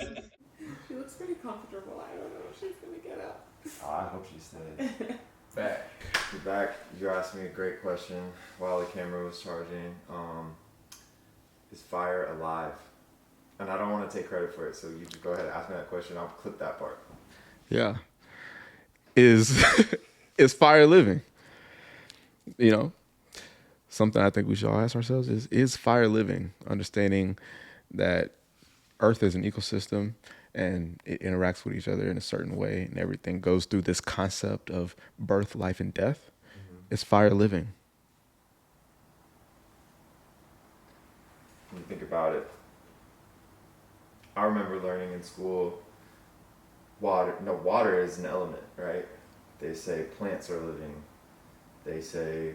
She looks pretty comfortable. I don't know if she's gonna get up. Oh, I hope she stayed. Back. You're back. You asked me a great question while the camera was charging. Is fire alive? And I don't want to take credit for it, so you just go ahead and ask me that question. I'll clip that part. Yeah. Is fire living? Something I think we should all ask ourselves is fire living? Understanding that Earth is an ecosystem and it interacts with each other in a certain way, and everything goes through this concept of birth, life, and death. Mm-hmm. Is fire living? When you think about it, I remember learning in school, water is an element, right? They say plants are living. They say,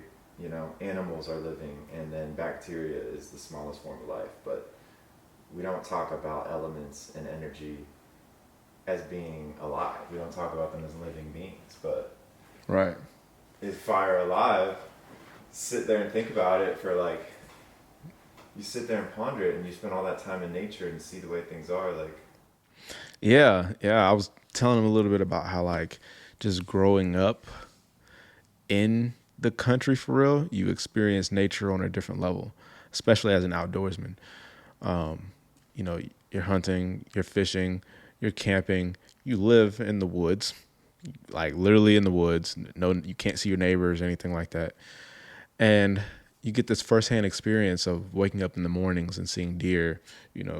animals are living, and then bacteria is the smallest form of life. But we don't talk about elements and energy as being alive. We don't talk about them as living beings. But right. Is fire alive? Sit there and think about it for you sit there and ponder it, and you spend all that time in nature and see the way things are. Yeah. I was telling him a little bit about how just growing up in the country for real, you experience nature on a different level, especially as an outdoorsman. You're hunting, you're fishing, you're camping, you live in the woods, literally in the woods. No, you can't see your neighbors or anything like that. And you get this firsthand experience of waking up in the mornings and seeing deer,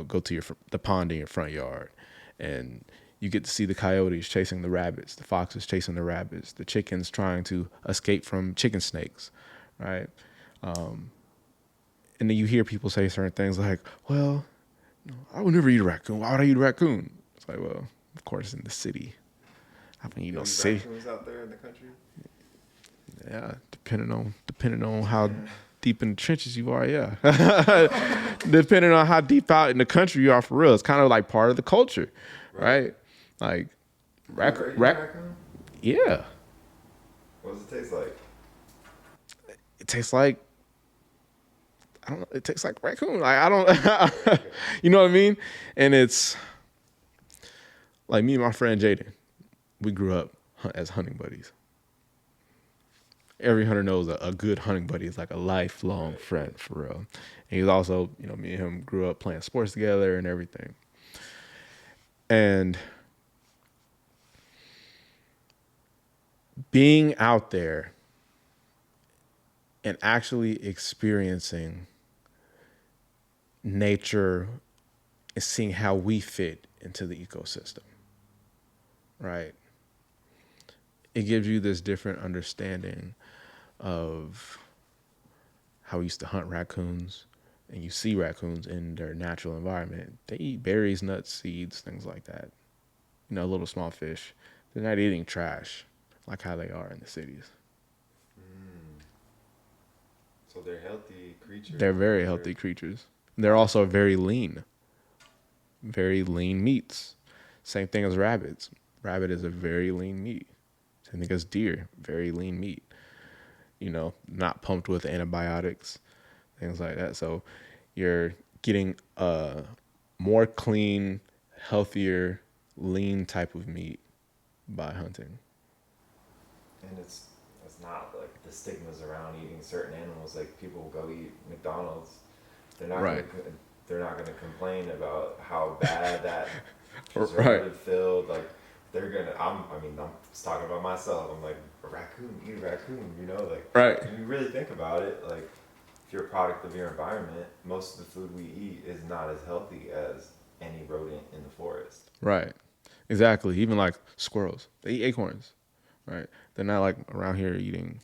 go to the pond in your front yard. And you get to see the coyotes chasing the rabbits, the foxes chasing the rabbits, the chickens trying to escape from chicken snakes, right? And then you hear people say certain things like, well, I would never eat a raccoon. Why would I eat a raccoon? It's like, well, of course, in the city. I mean, see raccoons out there in the country? Yeah, depending on how deep in the trenches you are, yeah. Depending on how deep out in the country you are for real. It's kind of part of the culture, right? Raccoon? Yeah. What does it taste like? It tastes like, I don't know, it tastes like raccoon. I don't, you know what I mean? And it's me and my friend Jaden, we grew up as hunting buddies. Every hunter knows a good hunting buddy is a lifelong friend for real. And he's also, me and him grew up playing sports together and everything. And being out there and actually experiencing nature and seeing how we fit into the ecosystem, right? It gives you this different understanding of how we used to hunt raccoons, and you see raccoons in their natural environment. They eat berries, nuts, seeds, things like that. Little small fish. They're not eating trash like how they are in the cities. So they're healthy creatures. They're very healthy creatures. They're also very lean meats. Same thing as rabbits. Rabbit is a very lean meat. Same thing as deer, very lean meat. not pumped with antibiotics, things like that. So you're getting a more clean, healthier, lean type of meat by hunting. And it's not like the stigmas around eating certain animals. Like people will go eat McDonald's, they're not Right. they're not gonna complain about how bad that Right. preservative filled. Like they're gonna. I'm just talking about myself. I'm like a raccoon, eat a raccoon. Like Right. when you really think about it, like if you're a product of your environment, most of the food we eat is not as healthy as any rodent in the forest. Right. Exactly. Even like squirrels, they eat acorns, right? They're not like around here eating,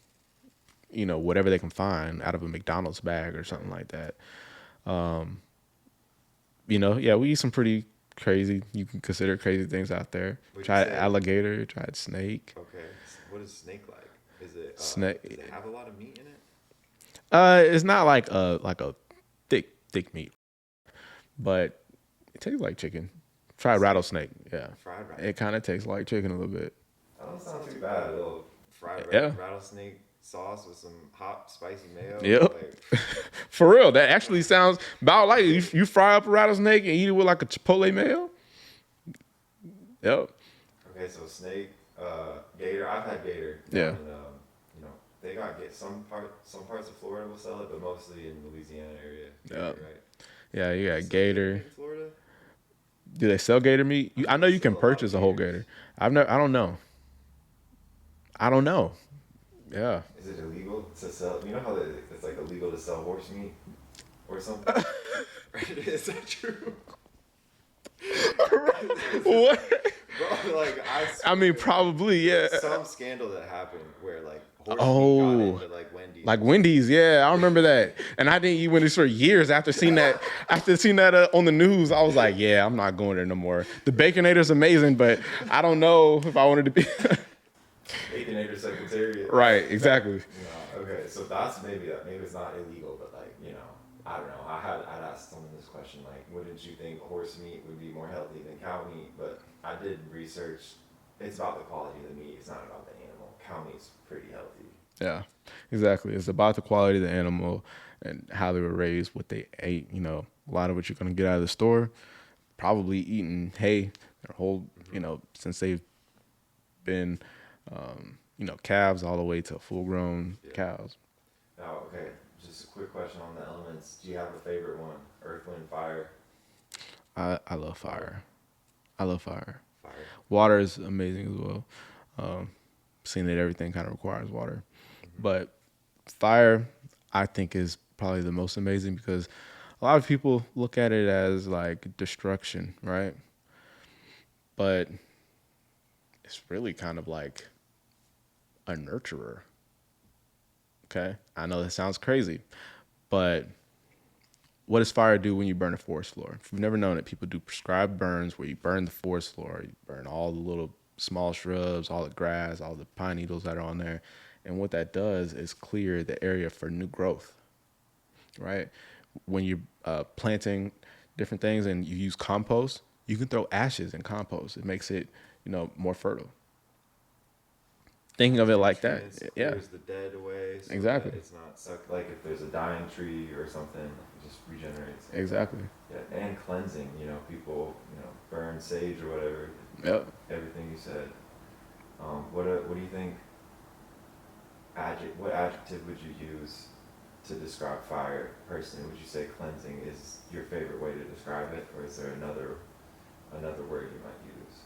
whatever they can find out of a McDonald's bag or something like that. Yeah, we eat some pretty crazy, you can consider crazy things out there. What'd you Tried say? alligator, tried snake. Okay, what is snake like? Is it Snake. Does it have a lot of meat in it? It's not like a thick meat, but it tastes like chicken. Try rattlesnake. Yeah, Fried rattlesnake. it kind of tastes like chicken a little bit. That don't sound too bad. A little fried Yeah. rattlesnake sauce with some hot spicy mayo. Yep. Like, For real, that actually sounds about like you fry up a rattlesnake and eat it with like a chipotle mayo. Yep. okay, so snake, gator. I've had gator. Yeah. And, they got some parts of Florida will sell it, but mostly in Louisiana area. Yeah. Right. Yeah, you got So gator. in Florida. Do they sell gator meat? I know you can Sell a lot of purchase a whole gators. gator. I don't know. I don't know. Yeah. Is it illegal to sell? You know how it's like illegal to sell horse meat or something? Is that true? What? Bro, like I mean, probably, yeah. some scandal that happened where like horse Oh. meat got into like Wendy's. Like Wendy's, yeah, I remember that. And I didn't eat Wendy's for years after seeing that. On the news, I was like, yeah, I'm not going there no more. The Baconator's amazing, but I don't know if I wanted to be. Baconator Secretariat. Right, exactly. Okay, so that's maybe it's not illegal, but like I don't know. I'd asked someone this question like, wouldn't you think horse meat would be more healthy than cow meat? But I did research. It's about the quality of the meat. It's not about the animal. Cow meat's pretty healthy. Yeah, exactly. It's about the quality of the animal and how they were raised, what they ate. A lot of what you're going to get out of the store, probably eating hay their whole, since they've been, calves all the way to full-grown cows. Now, okay, just a quick question on the elements. Do you have a favorite one? Earth, wind, fire? I love fire. I love fire. Fire. Water is amazing as well. Seeing that everything kind of requires water. But fire, I think, is probably the most amazing because a lot of people look at it as like destruction, right? But it's really kind of like a nurturer. Okay? I know that sounds crazy, but what does fire do when you burn a forest floor? If you've never known it, people do prescribed burns where you burn the forest floor, you burn all the little small shrubs, all the grass, all the pine needles that are on there. And what that does is clear the area for new growth, right? When you're planting different things and you use compost, you can throw ashes in compost. It makes it, more fertile. Thinking of it like that, yeah. Clears the dead away. So Exactly. that it's not sucked. Like if there's a dying tree or something, it just regenerates. Exactly. Yeah, and cleansing. People, burn sage or whatever. Yep. Everything you said. What do you think? What adjective would you use to describe fire personally? Would you say cleansing is your favorite way to describe it, or is there another word you might use?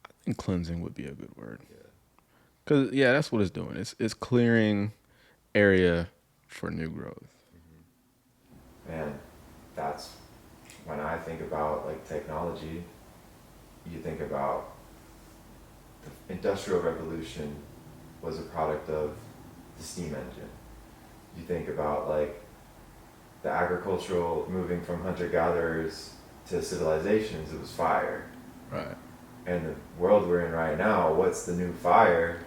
I think cleansing would be a good word. Yeah. Because, that's what it's doing. It's clearing area for new growth. Man, that's when I think about like technology. You think about the Industrial Revolution was a product of the steam engine. You think about like the agricultural moving from hunter-gatherers to civilizations, it was fire. Right. And the world we're in right now, what's the new fire?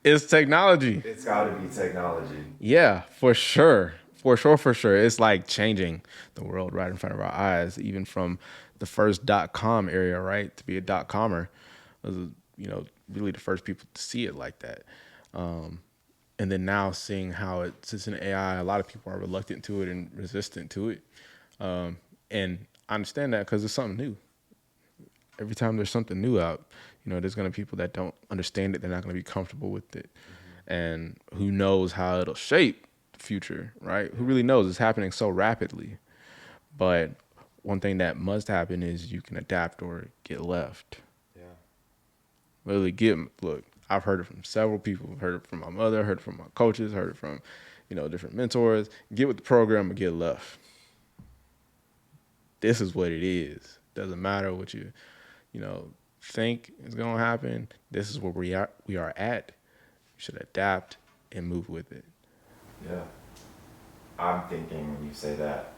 It's technology. It's got to be technology. Yeah, for sure. For sure. It's like changing the world right in front of our eyes, even from the first .com area, right? To be a .commer was, really the first people to see it like that. And then now seeing how it sits in AI, a lot of people are reluctant to it and resistant to it. And I understand that because it's something new. Every time there's something new out, there's going to be people that don't understand it. They're not going to be comfortable with it. And who knows how it'll shape the future, right? Who really knows? It's happening so rapidly. But one thing that must happen is you can adapt or get left. Yeah. Literally look, I've heard it from several people. I've heard it from my mother, heard it from my coaches, heard it from, different mentors. Get with the program or get left. This is what it is. Doesn't matter what you think is going to happen. This is where we are at. You should adapt and move with it. Yeah. I'm thinking when you say that,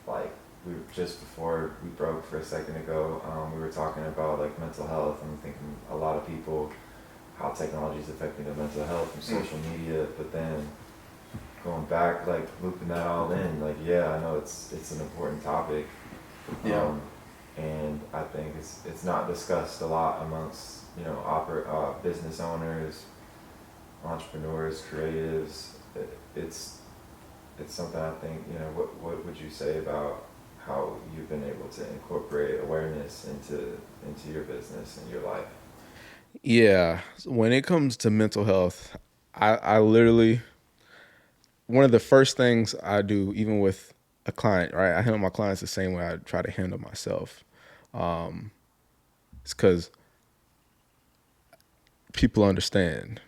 like we were just before we broke for a second ago, we were talking about like mental health. I'm thinking a lot of people, how technology is affecting their mental health from social media, but then going back, like looping that all in, like, yeah, I know it's an important topic. Yeah. And I think it's not discussed a lot amongst, business owners, entrepreneurs, creatives. It's something I think, what would you say about how you've been able to incorporate awareness into your business and your life? Yeah. When it comes to mental health, I literally, one of the first things I do, even with a client, right? I handle my clients the same way I try to handle myself. It's because people understand.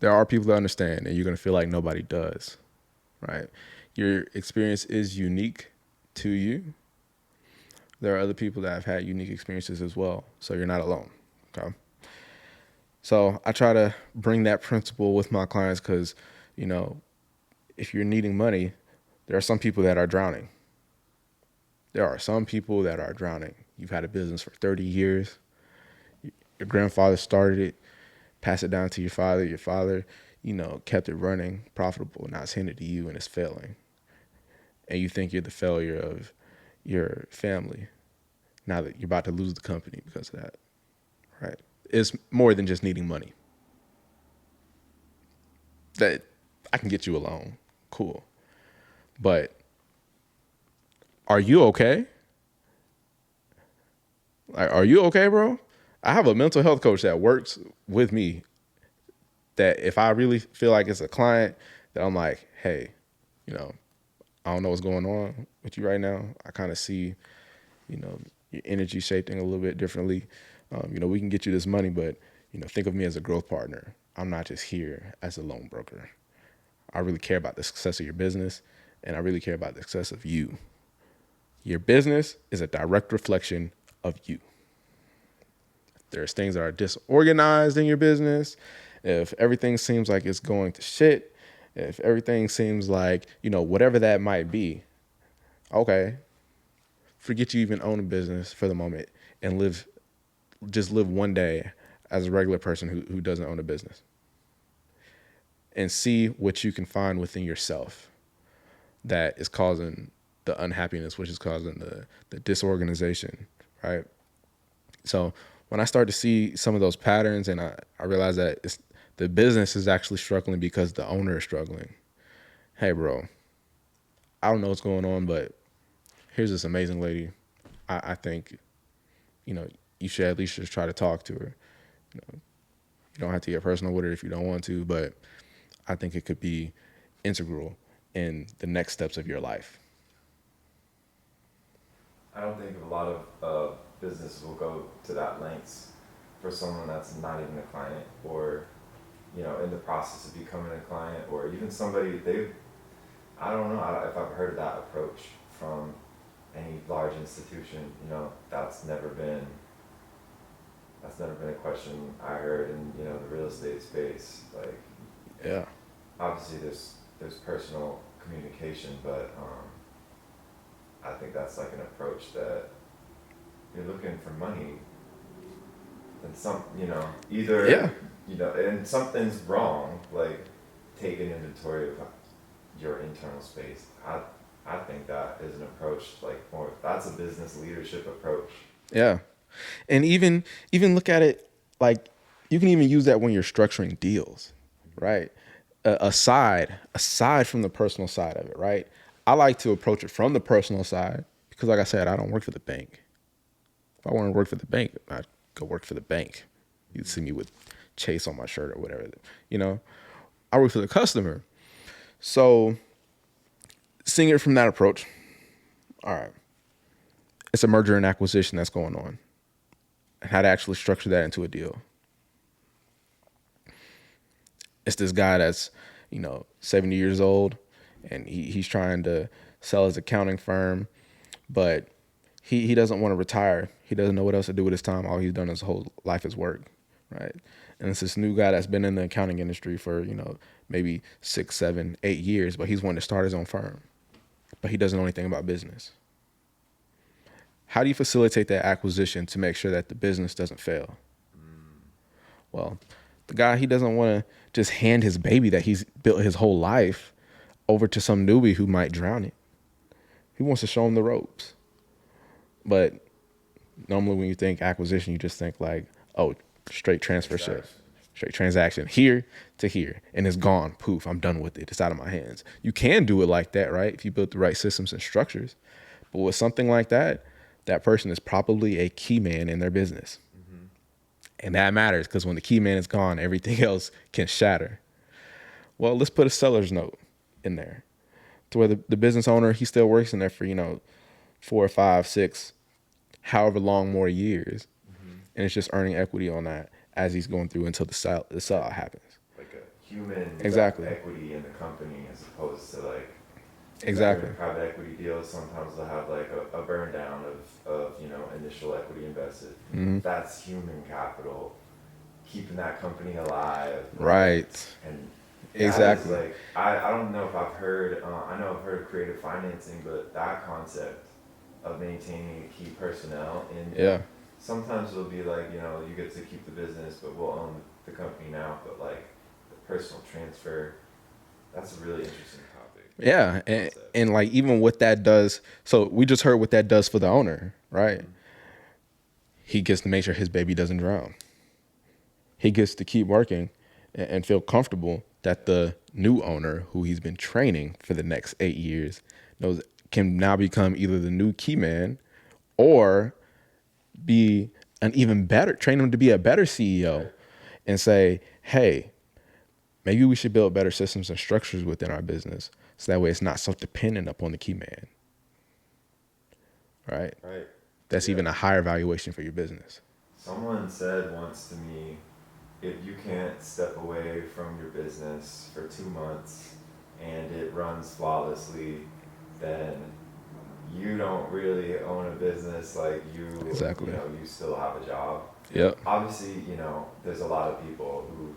There are people that understand, and you're going to feel like nobody does, right? Your experience is unique to you. There are other people that have had unique experiences as well, so you're not alone, okay? So I try to bring that principle with my clients because, if you're needing money, there are some people that are drowning. There are some people that are drowning. You've had a business for 30 years. Your grandfather started it, passed it down to your father. Your father, kept it running, profitable. Now it's handed to you and it's failing. And you think you're the failure of your family. Now that you're about to lose the company because of that, right? It's more than just needing money. That I can get you a loan, cool. But are you okay? Like, are you okay, bro? I have a mental health coach that works with me that if I really feel like it's a client that I'm like, hey, I don't know what's going on with you right now. I kind of see, your energy shaping a little bit differently. We can get you this money, but, think of me as a growth partner. I'm not just here as a loan broker. I really care about the success of your business, and I really care about the success of you. Your business is a direct reflection of you. There's things that are disorganized in your business. If everything seems like it's going to shit, if everything seems like, whatever that might be, okay, forget you even own a business for the moment and just live one day as a regular person who doesn't own a business. And see what you can find within yourself that is causing the unhappiness, which is causing the disorganization, right? So when I start to see some of those patterns and I realize that the business is actually struggling because the owner is struggling. Hey, bro, I don't know what's going on, but here's this amazing lady. I think, you should at least just try to talk to her. You don't have to get personal with her if you don't want to, but I think it could be integral in the next steps of your life. I don't think a lot of businesses will go to that lengths for someone that's not even a client or, in the process of becoming a client or even somebody I don't know if I've heard of that approach from any large institution. That's never been a question I heard in, the real estate space. Like, Yeah. obviously there's personal communication, but I think that's like an approach that you're looking for money and either, and something's wrong, like take an inventory of your internal space. I think that is an approach, like that's a business leadership approach. Yeah. And even look at it like You can even use that when you're structuring deals, right? Aside from the personal side of it, right? I like to approach it from the personal side because, like I said, I don't work for the bank. If I want to work for the bank, I'd go work for the bank. You'd see me with Chase on my shirt or whatever, you know. I work for the customer. So seeing it from that approach, all right, it's a merger and acquisition that's going on. And how to actually structure that into a deal. It's this guy that's, 70 years old, and he's trying to sell his accounting firm, but he doesn't want to retire. He doesn't know what else to do with his time. All he's done his whole life is work, right? And it's this new guy that's been in the accounting industry for, maybe 6, 7, 8 years, but he's wanting to start his own firm, but he doesn't know anything about business. How do you facilitate that acquisition to make sure that the business doesn't fail? Well, the guy, he doesn't want to just hand his baby that he's built his whole life over to some newbie who might drown it. He wants to show him the ropes. But normally when you think acquisition, you just think like, oh, straight transfer ship, straight transaction here to here, and it's gone. Poof, I'm done with it. It's out of my hands. You can do it like that, right? If you build the right systems and structures. But with something like that, that person is probably a key man in their business. And that matters because when the key man is gone, everything else can shatter. Well, let's put a seller's note in there to where the business owner, he still works in there for, 4 or 5, 6, however long more years. And it's just earning equity on that as he's going through until the sellout happens. Like a human Exactly. equity in the company as opposed to like Exactly. private equity deals. Sometimes they'll have like a burn down of initial equity invested. That's human capital, keeping that company alive. Right. And Exactly. like I don't know if I've heard I know I've heard of creative financing, but that concept of maintaining key personnel in sometimes it'll be like, you get to keep the business, but we'll own the company now. But like the personal transfer, that's a really interesting topic. Yeah. And like even what that does. So we just heard what that does for the owner, right? He gets to make sure his baby doesn't drown. He gets to keep working and feel comfortable that the new owner who he's been training for the next 8 years can now become either the new key man or be an even better, train him to be a better CEO and say, hey, maybe we should build better systems and structures within our business so that way it's not so dependent upon the key man. Right? Right. That's even a higher valuation for your business. Someone said once to me, if you can't step away from your business for 2 months and it runs flawlessly, then you don't really own a business. Like you still have a job. Yep. Obviously, there's a lot of people who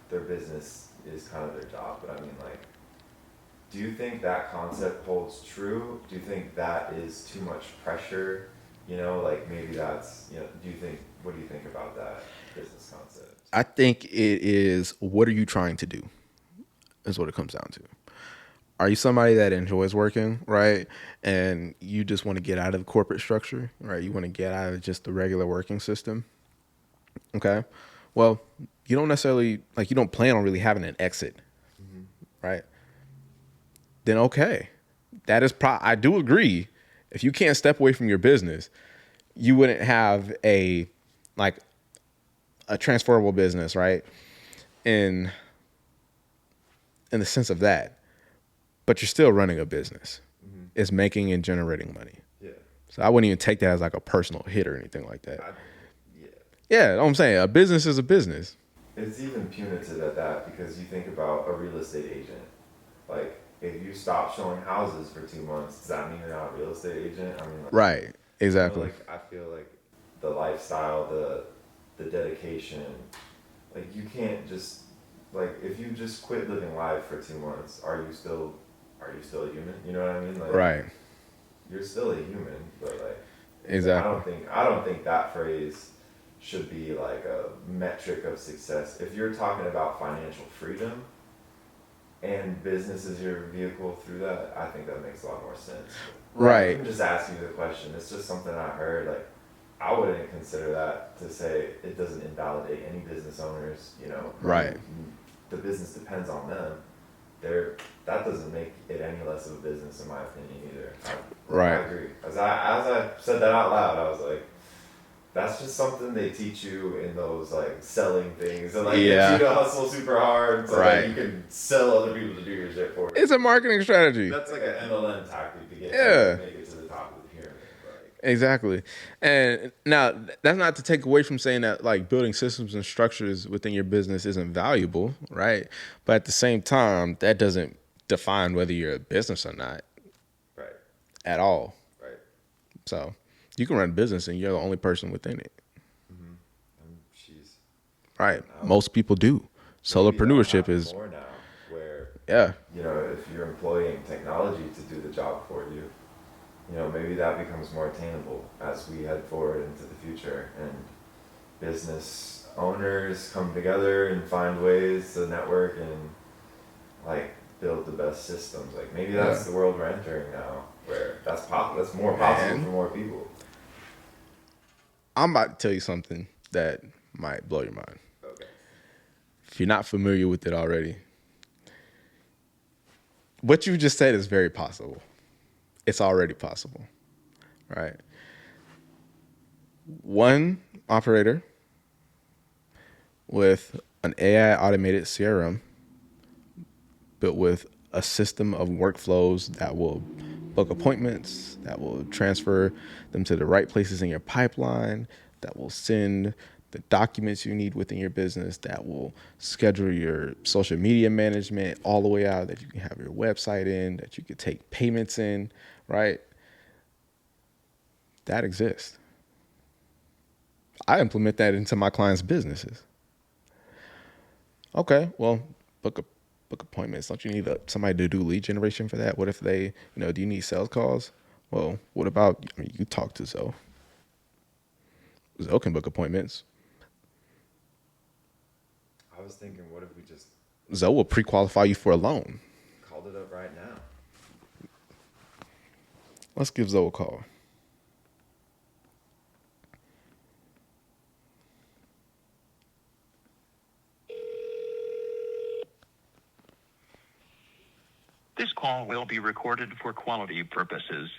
their business is kind of their job, but I mean, like, do you think that concept holds true? Do you think that is too much pressure? Like maybe that's, what do you think about that business concept? I think it is, what are you trying to do? Is what it comes down to. Are you somebody that enjoys working, right? And you just want to get out of the corporate structure, right? You want to get out of just the regular working system. Okay. Well, you don't necessarily, like, you don't plan on really having an exit, right? Then okay. That is I do agree. If you can't step away from your business, you wouldn't have a transferable business, right? In the sense of that. But you're still running a business. It's making and generating money. Yeah. So I wouldn't even take that as like a personal hit or anything like that. Yeah, I'm saying a business is a business. It's even punitive at that because you think about a real estate agent. Like, if you stop showing houses for 2 months, does that mean you're not a real estate agent? I mean, like, right, exactly. I feel like the lifestyle, the dedication, like you can't just, like, if you just quit living life for 2 months, are you still a human? You know what I mean? Like, right. You're still a human, but like, exactly. I don't think that phrase should be like a metric of success. If you're talking about financial freedom and business is your vehicle through that, I think that makes a lot more sense. Right. I'm just asking you the question. It's just something I heard. Like, I wouldn't consider that to say it doesn't invalidate any business owners, you know. Right. The business depends on them. That doesn't make it any less of a business, in my opinion, either. I agree. As I said that out loud, I was like, that's just something they teach you in those like selling things, and like get you to hustle super hard so that you can sell other people to do your shit for you. It's a marketing strategy. That's like an MLM tactic to get make it to the top of the pyramid. Like. Exactly. And now that's not to take away from saying that like building systems and structures within your business isn't valuable, right? But at the same time, that doesn't define whether you're a business or not. Right. At all. Right. So you can run a business and you're the only person within it. Right. Most people do. Solopreneurship is more now where you know, if you're employing technology to do the job for you, you know, maybe that becomes more attainable as we head forward into the future and business owners come together and find ways to network and like build the best systems. Like maybe that's the world we're entering now, where that's more possible for more people. I'm about to tell you something that might blow your mind. Okay. If you're not familiar with it already, what you just said is very possible. It's already possible, right? One operator with an AI automated CRM built with a system of workflows that will book appointments, that will transfer them to the right places in your pipeline, that will send the documents you need within your business, that will schedule your social media management all the way out, that you can have your website in, that you can take payments in, right? That exists. I implement that into my clients' businesses. Okay, well, book appointments. Don't you need somebody to do lead generation for that? What if they, do you need sales calls? Well, what about, you talk to Zoe. Zoe can book appointments. I was thinking, what if we just Zoe will pre-qualify you for a loan. called it up right now? Let's give Zoe a call. This call will be recorded for quality purposes.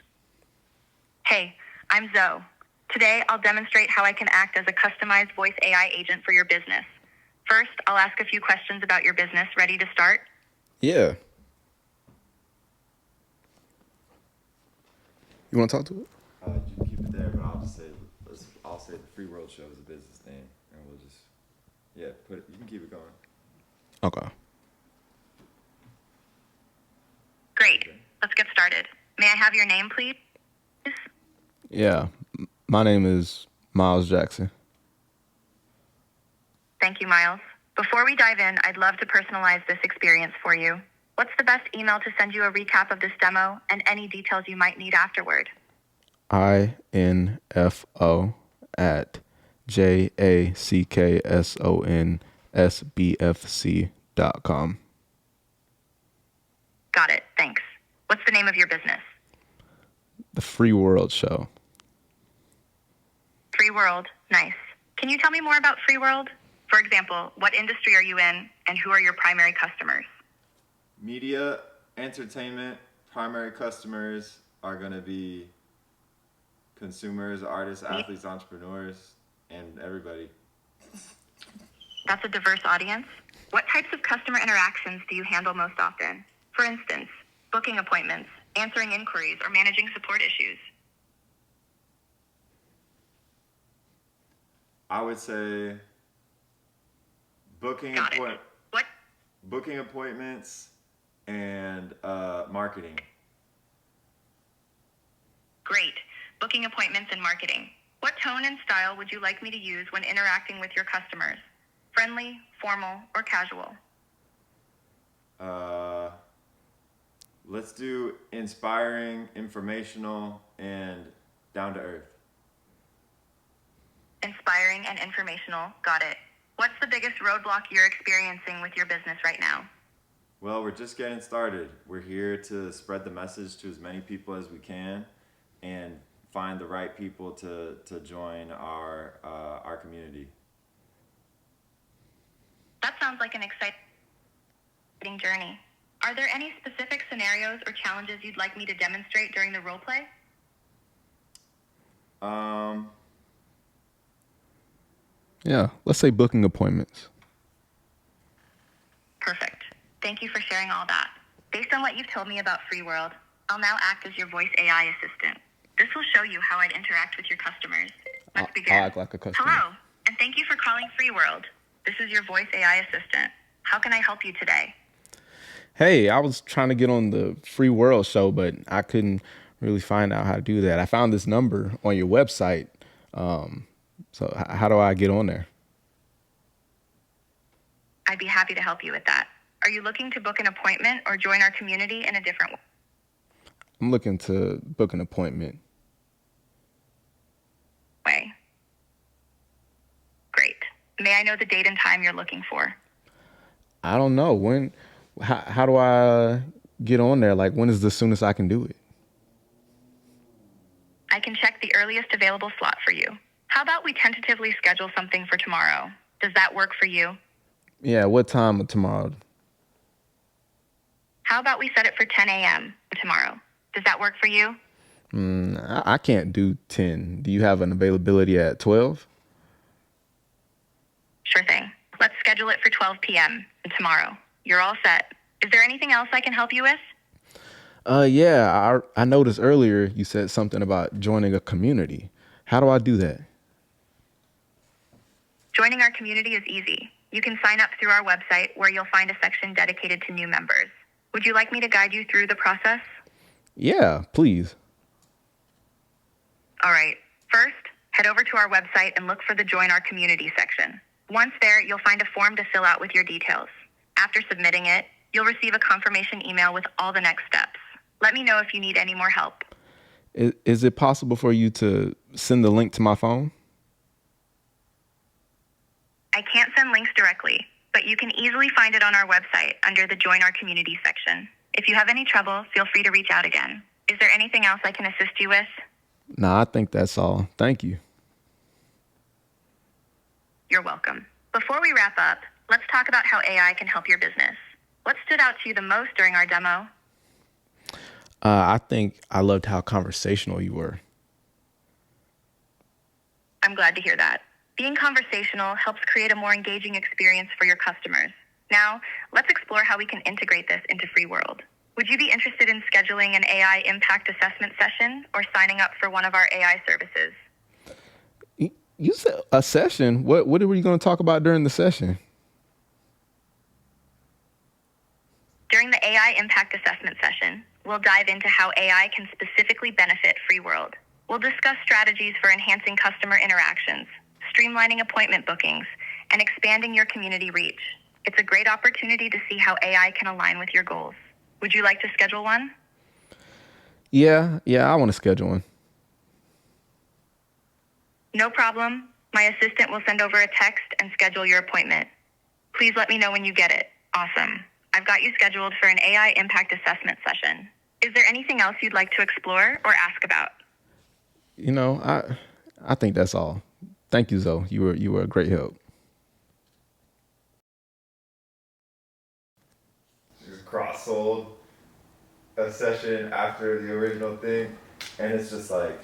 Hey, I'm Zoe. Today, I'll demonstrate how I can act as a customized voice AI agent for your business. First, I'll ask a few questions about your business. Ready to start? Yeah. You want to talk to it? You can keep it there, but I'll say the Free World Show is a business name, and we'll just you can keep it going. Okay. Great. Let's get started. May I have your name, please? Yeah. My name is Myles Jackson. Thank you, Myles. Before we dive in, I'd love to personalize this experience for you. What's the best email to send you a recap of this demo and any details you might need afterward? info@jacksonsbfc.com. Got it. Thanks. What's the name of your business? The Free World Show. Free World. Nice. Can you tell me more about Free World? For example, what industry are you in and who are your primary customers? Media, entertainment, primary customers are going to be consumers, artists, athletes, entrepreneurs, and everybody. That's a diverse audience. What types of customer interactions do you handle most often? For instance, booking appointments, answering inquiries, or managing support issues. I would say booking appointments and marketing. Great. Booking appointments and marketing. What tone and style would you like me to use when interacting with your customers? Friendly, formal, or casual? Let's do inspiring, informational, and down to earth. Inspiring and informational. Got it. What's the biggest roadblock you're experiencing with your business right now? Well, we're just getting started. We're here to spread the message to as many people as we can and find the right people to join our community? That sounds like an exciting journey. Are there any specific scenarios or challenges you'd like me to demonstrate during the role play? Yeah, let's say booking appointments. Perfect. Thank you for sharing all that. Based on what you've told me about Free World, I'll now act as your voice AI assistant. This will show you how I'd interact with your customers. Let's begin. I'll act like a customer. Hello, and thank you for calling Free World. This is your voice AI assistant. How can I help you today? Hey, I was trying to get on the Free World show, but I couldn't really find out how to do that. I found this number on your website. So how do I get on there? I'd be happy to help you with that. Are you looking to book an appointment or join our community in a different way? I'm looking to book an appointment. Great. May I know the date and time you're looking for? I don't know. How do I get on there? Like, when is the soonest I can do it? I can check the earliest available slot for you. How about we tentatively schedule something for tomorrow? Does that work for you? Yeah, what time tomorrow? How about we set it for 10 a.m. tomorrow? Does that work for you? I can't do 10. Do you have an availability at 12? Sure thing. Let's schedule it for 12 p.m. tomorrow. You're all set. Is there anything else I can help you with? Yeah, I noticed earlier you said something about joining a community. How do I do that? Joining our community is easy. You can sign up through our website where you'll find a section dedicated to new members. Would you like me to guide you through the process? Yeah, please. All right. First, head over to our website and look for the Join Our Community section. Once there, you'll find a form to fill out with your details. After submitting it, you'll receive a confirmation email with all the next steps. Let me know if you need any more help. Is it possible for you to send the link to my phone? I can't send links directly, but you can easily find it on our website under the Join Our Community section. If you have any trouble, feel free to reach out again. Is there anything else I can assist you with? Nah, I think that's all. Thank you. You're welcome. Before we wrap up, let's talk about how AI can help your business. What stood out to you the most during our demo? I think I loved how conversational you were. I'm glad to hear that. Being conversational helps create a more engaging experience for your customers. Now, let's explore how we can integrate this into Free World. Would you be interested in scheduling an AI impact assessment session or signing up for one of our AI services? You said a session? What were you going to talk about during the session? During the AI impact assessment session, we'll dive into how AI can specifically benefit Free World. We'll discuss strategies for enhancing customer interactions, streamlining appointment bookings, and expanding your community reach. It's a great opportunity to see how AI can align with your goals. Would you like to schedule one? Yeah, I want to schedule one. No problem. My assistant will send over a text and schedule your appointment. Please let me know when you get it. Awesome. I've got you scheduled for an AI impact assessment session. Is there anything else you'd like to explore or ask about? You know, I think that's all. Thank you, Zoe. You were a great help. Just cross-sold a session after the original thing, and it's just like,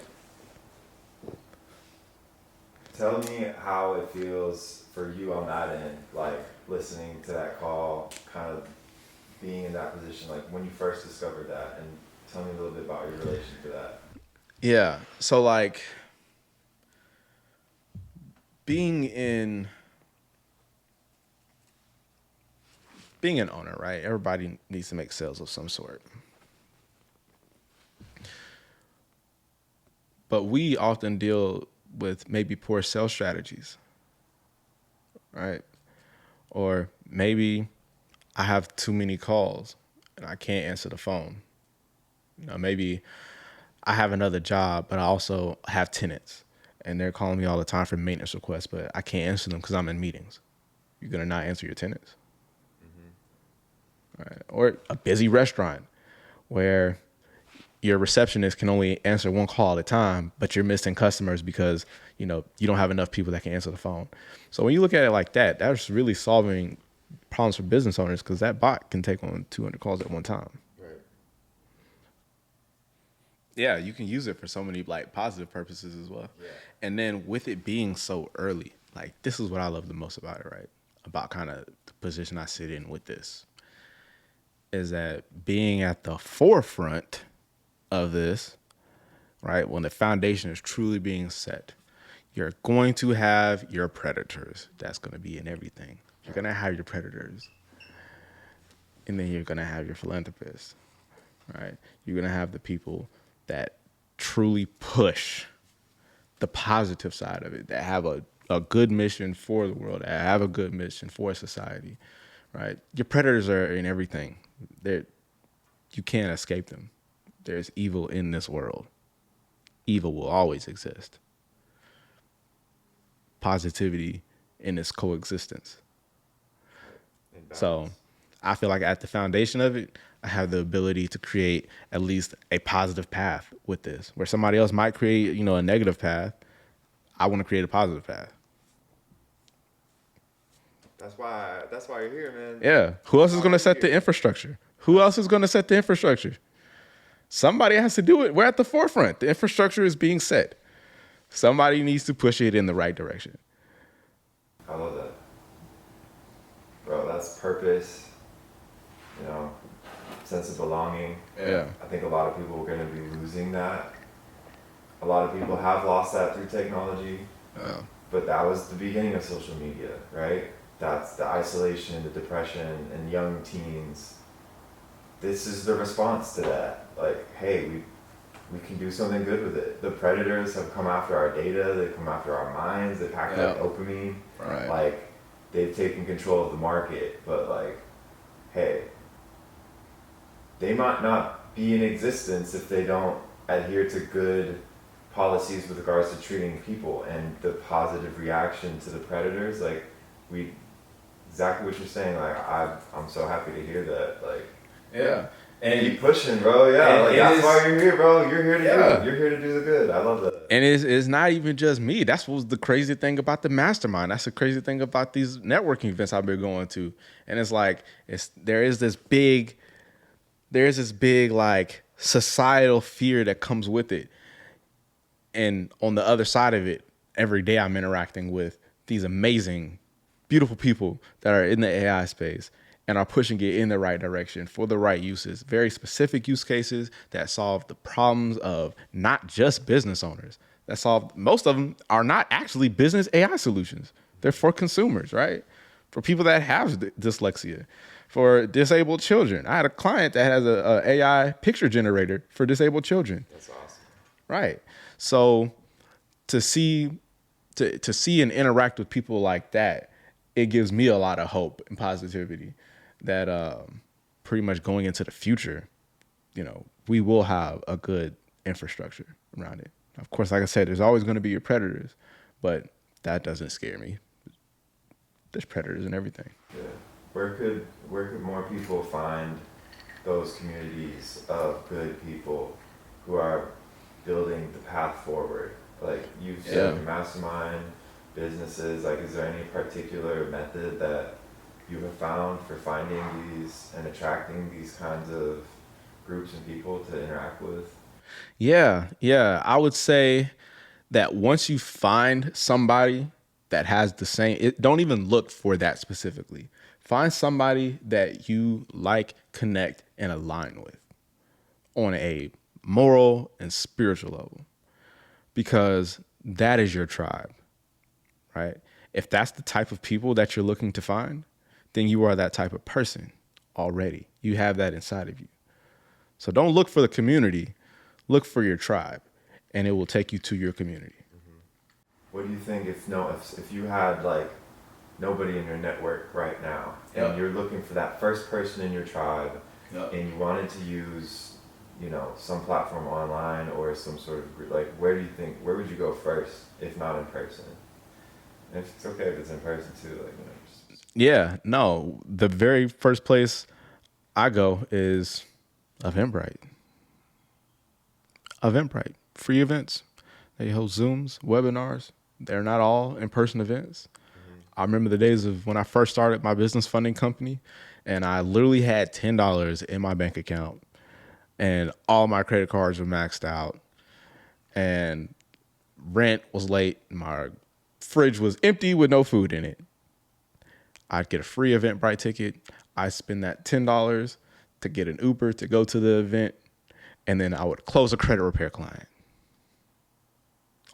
tell me how it feels for you on that end, like listening to that call, kind of being in that position, like when you first discovered that, and tell me a little bit about your relation to that. Yeah. So like being an owner, right? Everybody needs to make sales of some sort. But we often deal with maybe poor sales strategies, right? Or maybe I have too many calls and I can't answer the phone. You know, maybe I have another job, but I also have tenants and they're calling me all the time for maintenance requests, but I can't answer them because I'm in meetings. You're going to not answer your tenants. Mm-hmm. Right? Or a busy restaurant where your receptionist can only answer one call at a time, but you're missing customers because, you don't have enough people that can answer the phone. So when you look at it like that, that's really solving problems for business owners, because that bot can take on 200 calls at one time. Right. Yeah, you can use it for so many like positive purposes as well. Yeah. And then with it being so early, like this is what I love the most about it, right? About kind of the position I sit in with this, is that being at the forefront of this, right? When the foundation is truly being set, you're going to have your predators. That's going to be in everything. You're going to have your predators. And then you're going to have your philanthropists, right? You're going to have the people that truly push the positive side of it, that have a good mission for the world, that have a good mission for society, right? Your predators are in everything. You can't escape them. There's evil in this world. Evil will always exist. Positivity in its coexistence. So I feel like at the foundation of it, I have the ability to create at least a positive path with this, where somebody else might create, a negative path. I want to create a positive path. That's why you're here, man. Yeah. Who else is going to set the infrastructure? Who else is going to set the infrastructure? Somebody has to do it. We're at the forefront. The infrastructure is being set. Somebody needs to push it in the right direction. I love that. Bro, that's purpose, sense of belonging. Yeah. I think a lot of people are going to be losing that. A lot of people have lost that through technology. Yeah. But that was the beginning of social media, right? That's the isolation, the depression, and young teens. This is the response to that. Like, hey, we can do something good with it. The predators have come after our data. They've come after our minds. They've hacked our dopamine. Right. Like, they've taken control of the market. But like, hey, they might not be in existence if they don't adhere to good policies with regards to treating people and the positive reaction to the predators. Like, exactly what you're saying. Like, I'm so happy to hear that. Like, Yeah. and keep pushing, bro. Yeah, like that's why you're here, bro. You're here to Yeah. you're here to do the good. I love that. And it's not even just me. That's what's the crazy thing about the mastermind. That's the crazy thing about these networking events I've been going to. And it's like there is this big like societal fear that comes with it. And on the other side of it, every day I'm interacting with these amazing, beautiful people that are in the AI space and are pushing it in the right direction for the right uses, very specific use cases that solve the problems of not just business owners. Most of them are not actually business AI solutions. They're for consumers, right? For people that have dyslexia, for disabled children. I had a client that has a AI picture generator for disabled children. That's awesome. Right. So to see and interact with people like that, it gives me a lot of hope and positivity that pretty much going into the future, we will have a good infrastructure around it. Of course, like I said, there's always going to be your predators, but that doesn't scare me. There's predators and everything. Yeah. Where could more people find those communities of good people who are building the path forward? Like you've said, your mastermind, businesses, like is there any particular method that you have found for finding these and attracting these kinds of groups and people to interact with? Yeah. I would say that once you find somebody that has the same, don't even look for that specifically. Find somebody that you like, connect, and align with on a moral and spiritual level, because that is your tribe, right? If that's the type of people that you're looking to find, then you are that type of person already. You have that inside of you. So don't look for the community, look for your tribe, and it will take you to your community. Mm-hmm. What do you think if you had like nobody in your network right now and you're looking for that first person in your tribe and you wanted to use, some platform online or some sort of group, like where would you go first if not in person? And if it's okay if it's in person too, Yeah, no, the very first place I go is Eventbrite. Eventbrite, free events. They host Zooms, webinars. They're not all in-person events. I remember the days of when I first started my business funding company, and I literally had $10 in my bank account, and all my credit cards were maxed out, and rent was late. My fridge was empty with no food in it. I'd get a free Eventbrite ticket. I'd spend that $10 to get an Uber to go to the event, and then I would close a credit repair client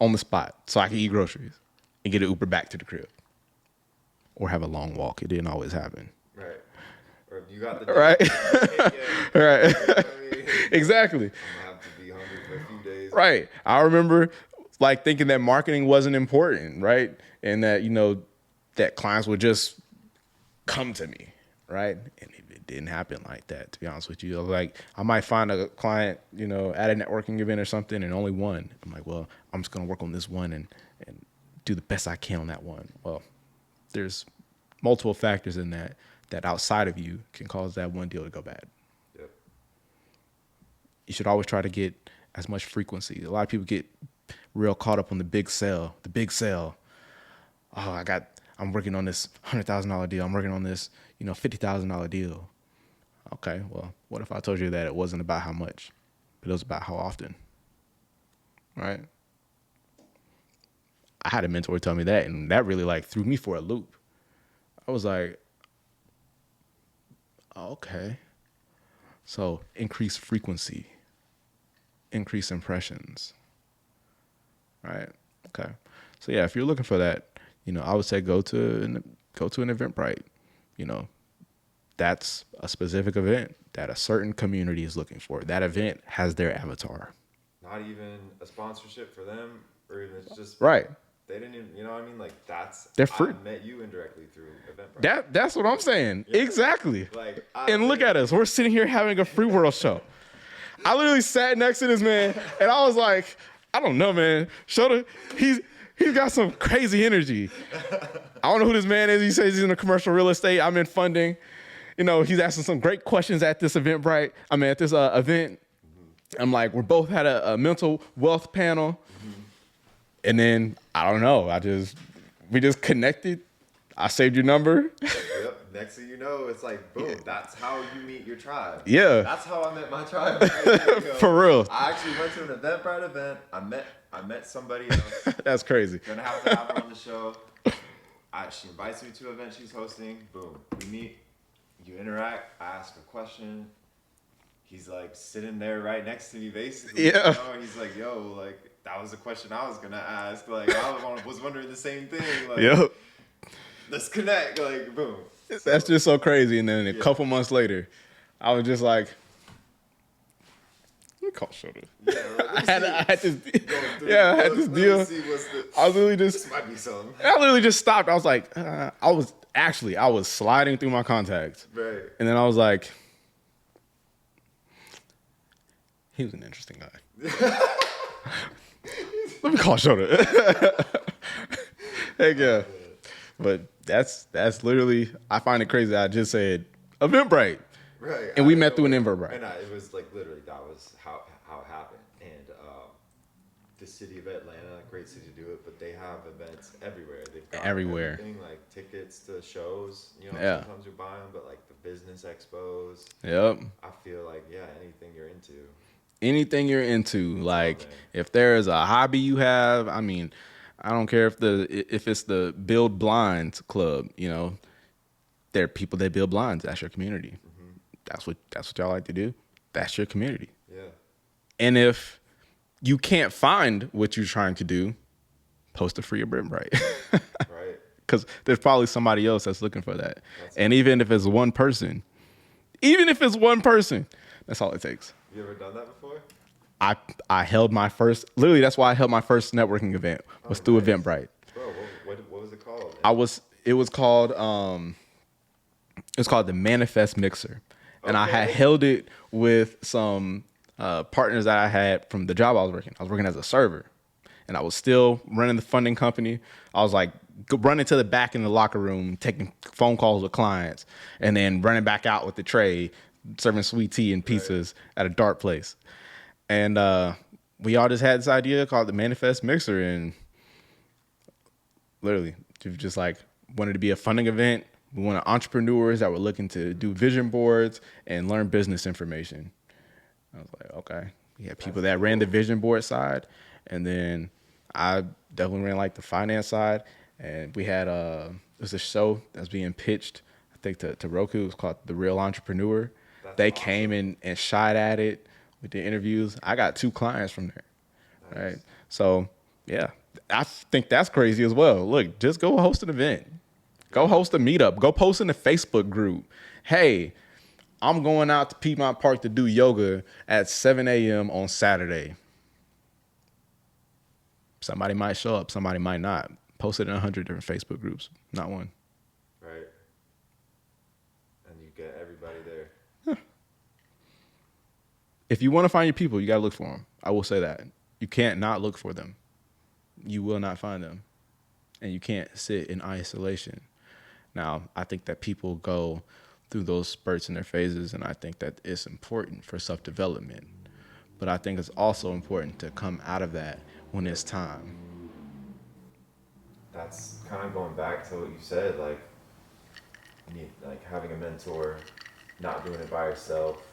on the spot so I could eat groceries and get an Uber back to the crib. Or have a long walk. It didn't always happen. Right. Or if you got the Right. Right. You know what I mean? Exactly. I'm gonna have to be hungry for a few days. Right. I remember like thinking that marketing wasn't important, right? And that, you know, that clients would just come to me, right? And it didn't happen like that, to be honest with you. Like I might find a client, you know, at a networking event or something and only one. I'm like, well, I'm just gonna work on this one and do the best I can on that one. Well, there's multiple factors in that outside of you can cause that one deal to go bad. Yep. You should always try to get as much frequency. A lot of people get real caught up on the big sale. Oh, I'm working on this $100,000 deal. I'm working on this, you know, $50,000 deal. Okay, well, what if I told you that it wasn't about how much, but it was about how often, right? I had a mentor tell me that, and that really like threw me for a loop. I was like, oh, okay. So increase frequency, increase impressions, right? Okay. So yeah, if you're looking for that, you know, I would say go to an Eventbrite. You know, that's a specific event that a certain community is looking for. That event has their avatar. Not even a sponsorship for them, or even it's just Right. They didn't even, you know what I mean? Like They're free. I met you indirectly through Eventbrite. That's what I'm saying. Yeah. Exactly. Like, and look at us. We're sitting here having a free world show. I literally sat next to this man, and I was like, I don't know, man. He's got some crazy energy. I don't know who this man is. He says he's in the commercial real estate. I'm in funding. You know, he's asking some great questions at this Eventbrite. I mean, at this event. Mm-hmm. I'm like, we're both had a mental wealth panel. Mm-hmm. And then, I don't know, we just connected. I saved your number. Yep. Next thing you know, it's like, boom, that's how you meet your tribe. Yeah. That's how I met my tribe. Right? For real. I actually went to an Eventbrite event. I met somebody else. That's crazy. Gonna have to have her on the show. She invites me to an event she's hosting. Boom. We meet. You interact. I ask a question. He's like sitting there right next to me, basically. Yeah. You know? And he's like, yo, like, that was the question I was gonna ask. Like, I was wondering the same thing. Like, yep. Let's connect. Like, boom. That's just so crazy. And then a couple months later, I was just like, let me call Shota. Yeah, right. I had this deal. I was literally just. This might be something. I literally just stopped. I was like, I was sliding through my contacts. Right. And then I was like, he was an interesting guy. Let me call Shota. Heck yeah. But that's literally, I find it crazy. I just said Eventbrite. Right. And we met through an Eventbrite. And it was like literally that was how it happened. And the city of Atlanta, great city to do it, but they have events everywhere. They've got everywhere. Everything, like tickets to shows. You know, yeah. Sometimes you buy them, but like the business expos. Yep. I feel like anything you're into. Anything you're into, like if there is a hobby you have, I mean, I don't care if it's the Build Blinds Club, you know, there are people that build blinds. That's your community. Mm-hmm. That's what y'all like to do. That's your community. Yeah. And if you can't find what you're trying to do, post a free Eventbrite. Right. Because there's probably somebody else that's looking for that. And even if it's one person, that's all it takes. You ever done that before? I held my first, literally that's why I held my first networking event was through Eventbrite. Bro, what was it called? It was called the Manifest Mixer. And I had held it with some partners that I had from the job I was working. I was working as a server and I was still running the funding company. I was like running to the back in the locker room, taking phone calls with clients and then running back out with the tray, serving sweet tea and pizzas at a dark place. And we all just had this idea called the Manifest Mixer, and literally, just like wanted to be a funding event. We wanted entrepreneurs that were looking to do vision boards and learn business information. I was like, okay. We had people that ran the vision board side, and then I definitely ran like the finance side. And we had it was a show that's being pitched, I think to Roku. It was called The Real Entrepreneur. They came in and shot at it with the interviews. I got 2 clients from there. Nice. Right. So yeah, I think that's crazy as well. Look, just go host an event. Go host a meetup. Go post in the Facebook group. Hey, I'm going out to Piedmont Park to do yoga at 7 a.m. on Saturday. Somebody might show up. Somebody might not. Post it in 100 different Facebook groups. Not one. Right. And you get everybody there. If you want to find your people, you got to look for them. I will say that. You can't not look for them. You will not find them. And you can't sit in isolation. Now, I think that people go through those spurts in their phases, and I think that it's important for self-development. But I think it's also important to come out of that when it's time. That's kind of going back to what you said, like, you need, like, having a mentor, not doing it by yourself,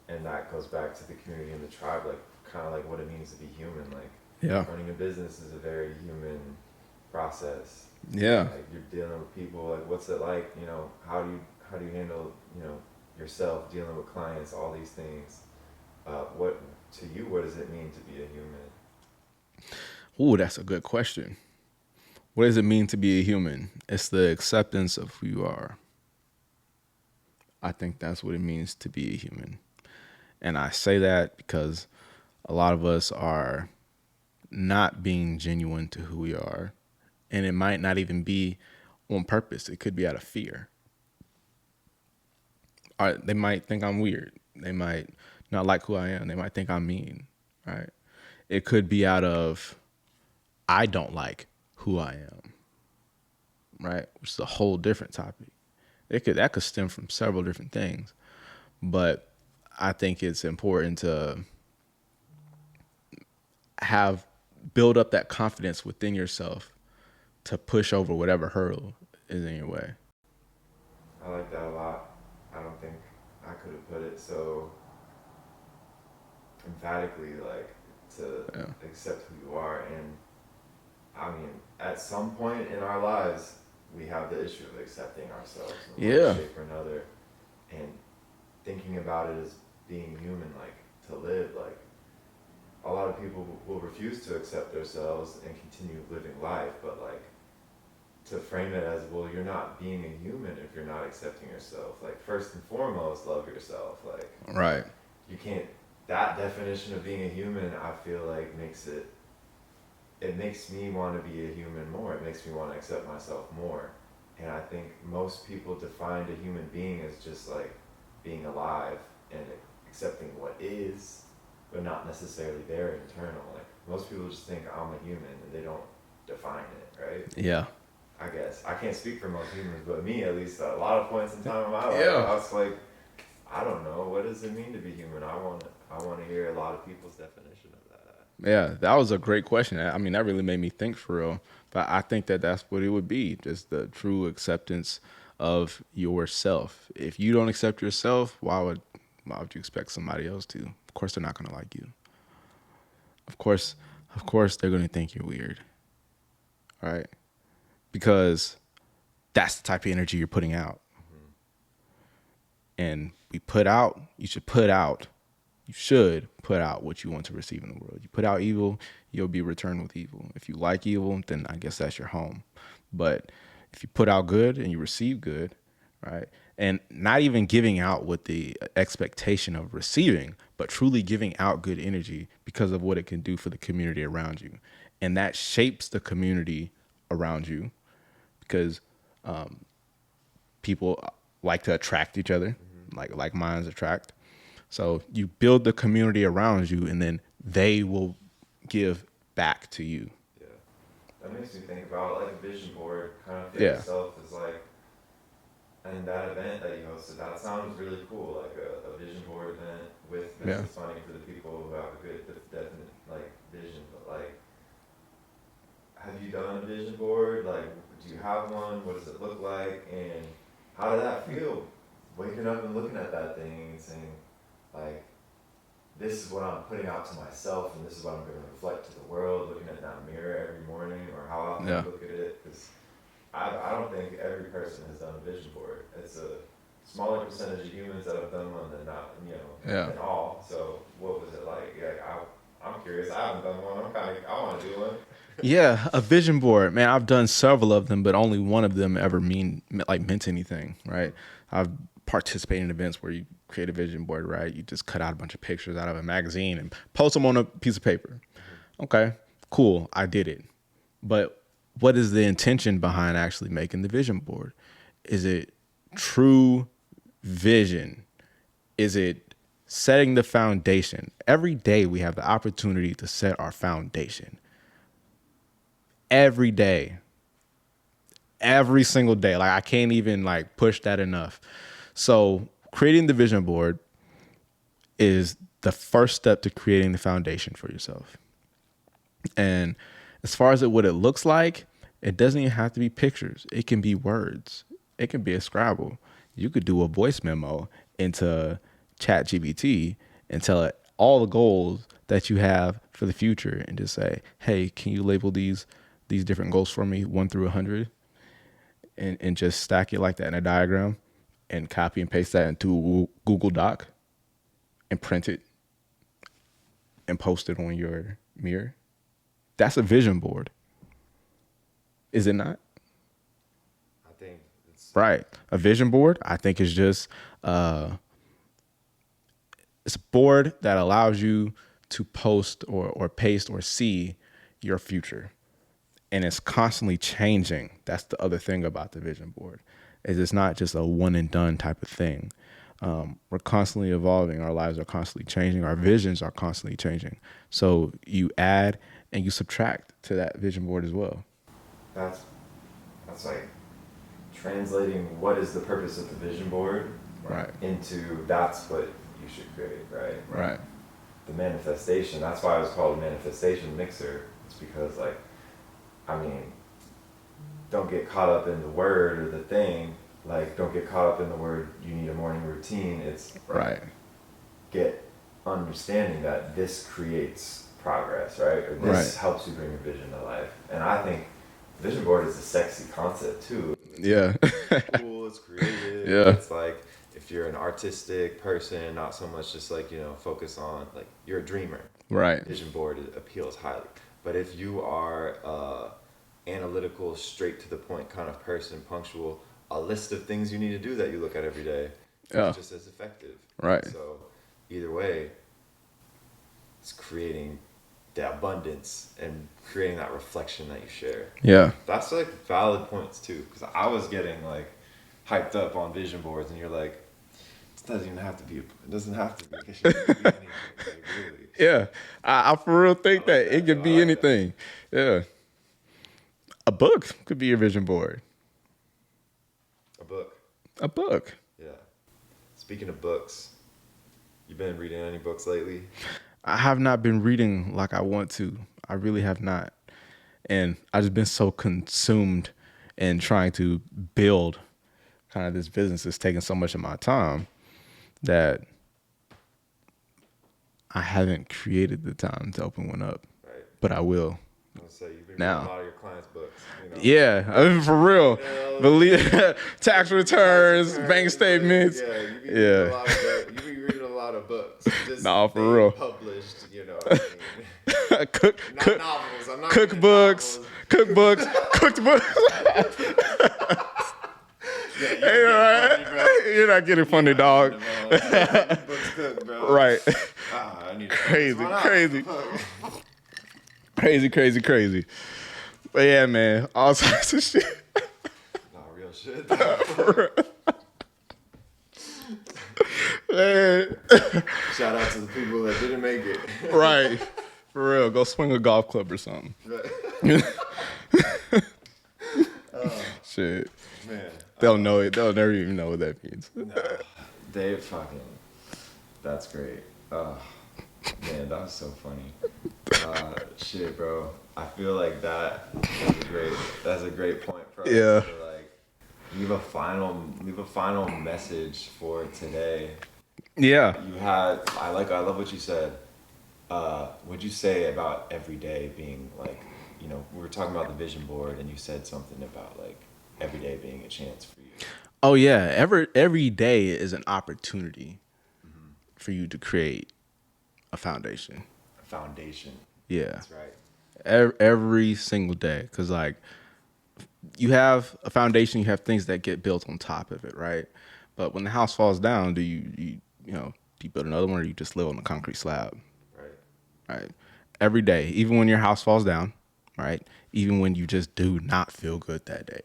and that goes back to the community and the tribe, like, kind of like what it means to be human. Like, Yeah. running a business is a very human process. Yeah. Like, you're dealing with people, like, what's it like, you know, how do you handle, you know, yourself, dealing with clients, all these things. What does it mean to be a human? Ooh, that's a good question. What does it mean to be a human? It's the acceptance of who you are. I think that's what it means to be a human. And I say that because a lot of us are not being genuine to who we are. And it might not even be on purpose. It could be out of fear. Or they might think I'm weird. They might not like who I am. They might think I'm mean, right? It could be out of, I don't like who I am, right? Which is a whole different topic. That could stem from several different things. But I think it's important to build up that confidence within yourself to push over whatever hurdle is in your way. I like that a lot. I don't think I could have put it so emphatically, like, to accept who you are. And I mean, at some point in our lives, we have the issue of accepting ourselves in one shape or another, and thinking about it as being human, like, to live. Like, a lot of people will refuse to accept themselves and continue living life, but, like, to frame it as, well, you're not being a human if you're not accepting yourself. Like, first and foremost, love yourself. Like, right. You can't, that definition of being a human, I feel like it makes me want to be a human more. It makes me want to accept myself more. And I think most people define a human being as just like being alive and accepting what is, but not necessarily their internal. Like, most people just think I'm a human and they don't define it, right? Yeah. I guess. I can't speak for most humans, but me, at least, a lot of points in time in my life, Yeah. I was like, I don't know. What does it mean to be human? I want to hear a lot of people's definition of that. Yeah, that was a great question. I mean, that really made me think for real. But I think that that's what it would be, just the true acceptance of yourself. If you don't accept yourself, why would you expect somebody else to? Of course, they're not going to like you. Of course, they're going to think you're weird. All right? Because that's the type of energy you're putting out. And you should put out what you want to receive in the world. You put out evil, you'll be returned with evil. If you like evil, then I guess that's your home. But if you put out good and you receive good, right? And not even giving out with the expectation of receiving, but truly giving out good energy because of what it can do for the community around you. And that shapes the community around you because people like to attract each other, like minds attract. So you build the community around you, and then they will give back to you. Yeah, that makes me think about like a vision board kind of thing. Yeah. Itself is like, and that event that you hosted, that sounds really cool. Like a vision board event with business funding for the people who have a good, definite, like vision, but like, have you done a vision board? Like, do you have one? What does it look like? And how did that feel? Waking up and looking at that thing and saying, like, this is what I'm putting out to myself, and this is what I'm going to reflect to the world, looking at that mirror every morning, or how often I look at it. Because I don't think every person has done a vision board. It's a smaller percentage of humans that have done one than not, than all. So what was it like? Yeah, I'm curious. I haven't done one. I want to do one. Yeah, a vision board, man. I've done several of them, but only one of them ever meant anything, right? I've participated in events where you create a vision board, right? You just cut out a bunch of pictures out of a magazine and post them on a piece of paper. Okay, cool. I did it. But what is the intention behind actually making the vision board? Is it true vision? Is it setting the foundation? Every day we have the opportunity to set our foundation. Every day, every single day. Like, I can't even like push that enough. So creating the vision board is the first step to creating the foundation for yourself. And as far as what it looks like, it doesn't even have to be pictures. It can be words. It can be a Scrabble. You could do a voice memo into ChatGPT and tell it all the goals that you have for the future and just say, hey, can you label these different goals for me, 1 through 100, and just stack it like that in a diagram and copy and paste that into a Google Doc and print it and post it on your mirror. That's a vision board. Is it not? I think it's Right. A vision board, I think, is just it's a board that allows you to post or paste or see your future. And it's constantly changing. That's the other thing about the vision board, is it's not just a one and done type of thing. We're constantly evolving. Our lives are constantly changing. Our visions are constantly changing. So you add and you subtract to that vision board as well. That's like translating what is the purpose of the vision board Right. into that's what you should create, right? Right. The manifestation, that's why it was called a manifestation mixer. It's because, like, I mean, don't get caught up in the word or the thing. Like, don't get caught up in the word, you need a morning routine. It's like, Right. get understanding that this creates progress, right? Or this helps you bring your vision to life. And I think vision board is a sexy concept too. Yeah. It's cool, it's creative. Yeah. It's like, if you're an artistic person, not so much just like, focus on, like, you're a dreamer. Right. Vision board appeals highly. But if you are analytical, straight to the point kind of person, punctual, a list of things you need to do that you look at every day is just as effective. Right. So either way, it's creating the abundance and creating that reflection that you share. Yeah. That's like valid points too, because I was getting like hyped up on vision boards, and you're like, it doesn't even have to be. It doesn't have to be. It should be anything. Like, really. Yeah. I for real think that it could be anything. Yeah. A book could be your vision board. A book. A book. Yeah. Speaking of books, you been reading any books lately? I have not been reading like I want to. I really have not. And I've just been so consumed in trying to build kind of this business that's taking so much of my time that I haven't created the time to open one up. Right. But I will. I'm gonna say you've been Now. reading a lot of your clients' books. Yeah, I mean, for real. Tax returns, bank statements. Yeah, you be reading a lot of books. Just Nah, for real. Published, what I mean. Not novels. I'm not Cookbooks, cooked books. You're not getting funny, dog. Books cooked, bro. Right. I need to Crazy. But yeah, man, all types of shit. Not real shit. Man. Shout out to the people that didn't make it. Right. For real. Go swing a golf club or something. Shit. Man. They'll know it. They'll never even know what that means. No, they fucking. That's great. Man, that was so funny. Shit, bro. I feel like that's a great point for us Yeah. to like leave a final message for today. Yeah. I love what you said. What'd you say about every day being like, we were talking about the vision board and you said something about like every day being a chance for you. Oh yeah. Every day is an opportunity for you to create a foundation. A foundation. Yeah. That's right. Every single day, because like you have a foundation, you have things that get built on top of it, right? But when the house falls down, do you build another one, or you just live on a concrete slab? Right. Every day, even when your house falls down, right? Even when you just do not feel good that day,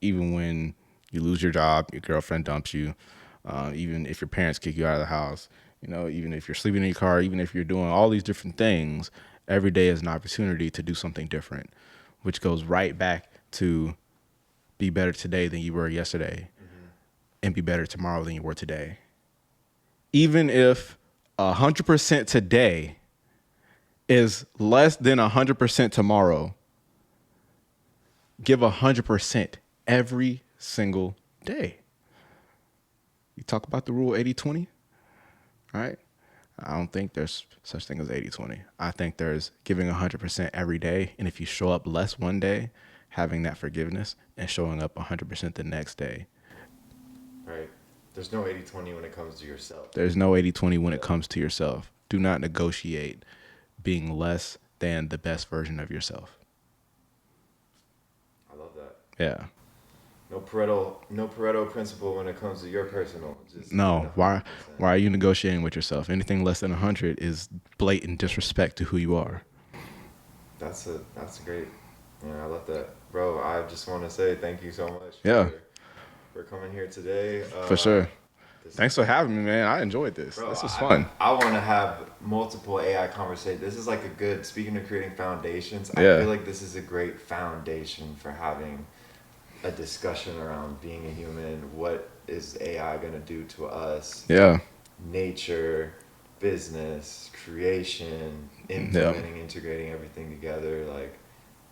even when you lose your job, your girlfriend dumps you, even if your parents kick you out of the house, even if you're sleeping in your car, even if you're doing all these different things, every day is an opportunity to do something different, which goes right back to be better today than you were yesterday, and be better tomorrow than you were today. Even if 100% today is less than 100% tomorrow, give 100% every single day. You talk about the rule 80-20, right? I don't think there's such thing as 80-20. I think there's giving 100% every day. And if you show up less one day, having that forgiveness and showing up 100% the next day. Right. There's no 80-20 when it comes to yourself. There's no 80-20 when it comes to yourself. Do not negotiate being less than the best version of yourself. I love that. Yeah. No Pareto principle when it comes to your personal. Just No. 100%. Why are you negotiating with yourself? Anything less than 100 is blatant disrespect to who you are. That's great. Yeah, I love that, bro. I just want to say thank you so much. Yeah. For coming here today. For sure. Thanks for having me, man. I enjoyed this. Bro, This was fun. I want to have multiple AI conversations. This is like a good, speaking of creating foundations, Yeah. I feel like this is a great foundation for having a discussion around being a human. What is AI going to do to us? Yeah. Nature, business, creation, implementing, integrating everything together. Like,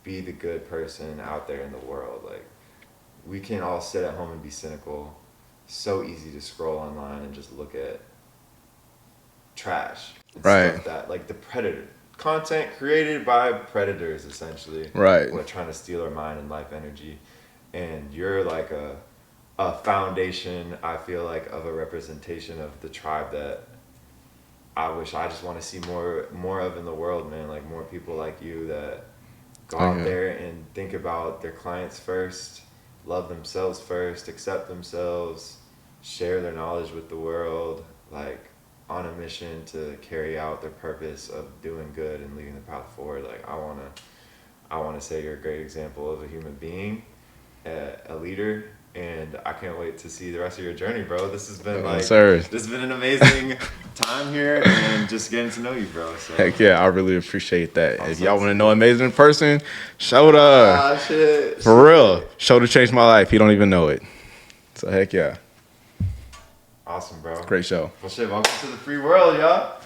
be the good person out there in the world. Like, we can all sit at home and be cynical. So easy to scroll online and just look at trash and stuff that, like, the predator content created by predators, essentially, Right. who are trying to steal our mind and life energy. And you're like a foundation, I feel like, of a representation of the tribe that I just want to see more of in the world, man. Like, more people like you that go out there and think about their clients first, love themselves first, accept themselves, share their knowledge with the world, like, on a mission to carry out their purpose of doing good and leading the path forward. Like, I want to say you're a great example of a human being, a leader, and I can't wait to see the rest of your journey, bro. This has been this has been an amazing time here and just getting to know you, bro. So. Heck yeah, I really appreciate that. If y'all want to know amazing in person, show the Shit. For real. Show to change my life. He don't even know it. So heck yeah. Awesome, bro. Great show. Well, shit, welcome to the free world, y'all.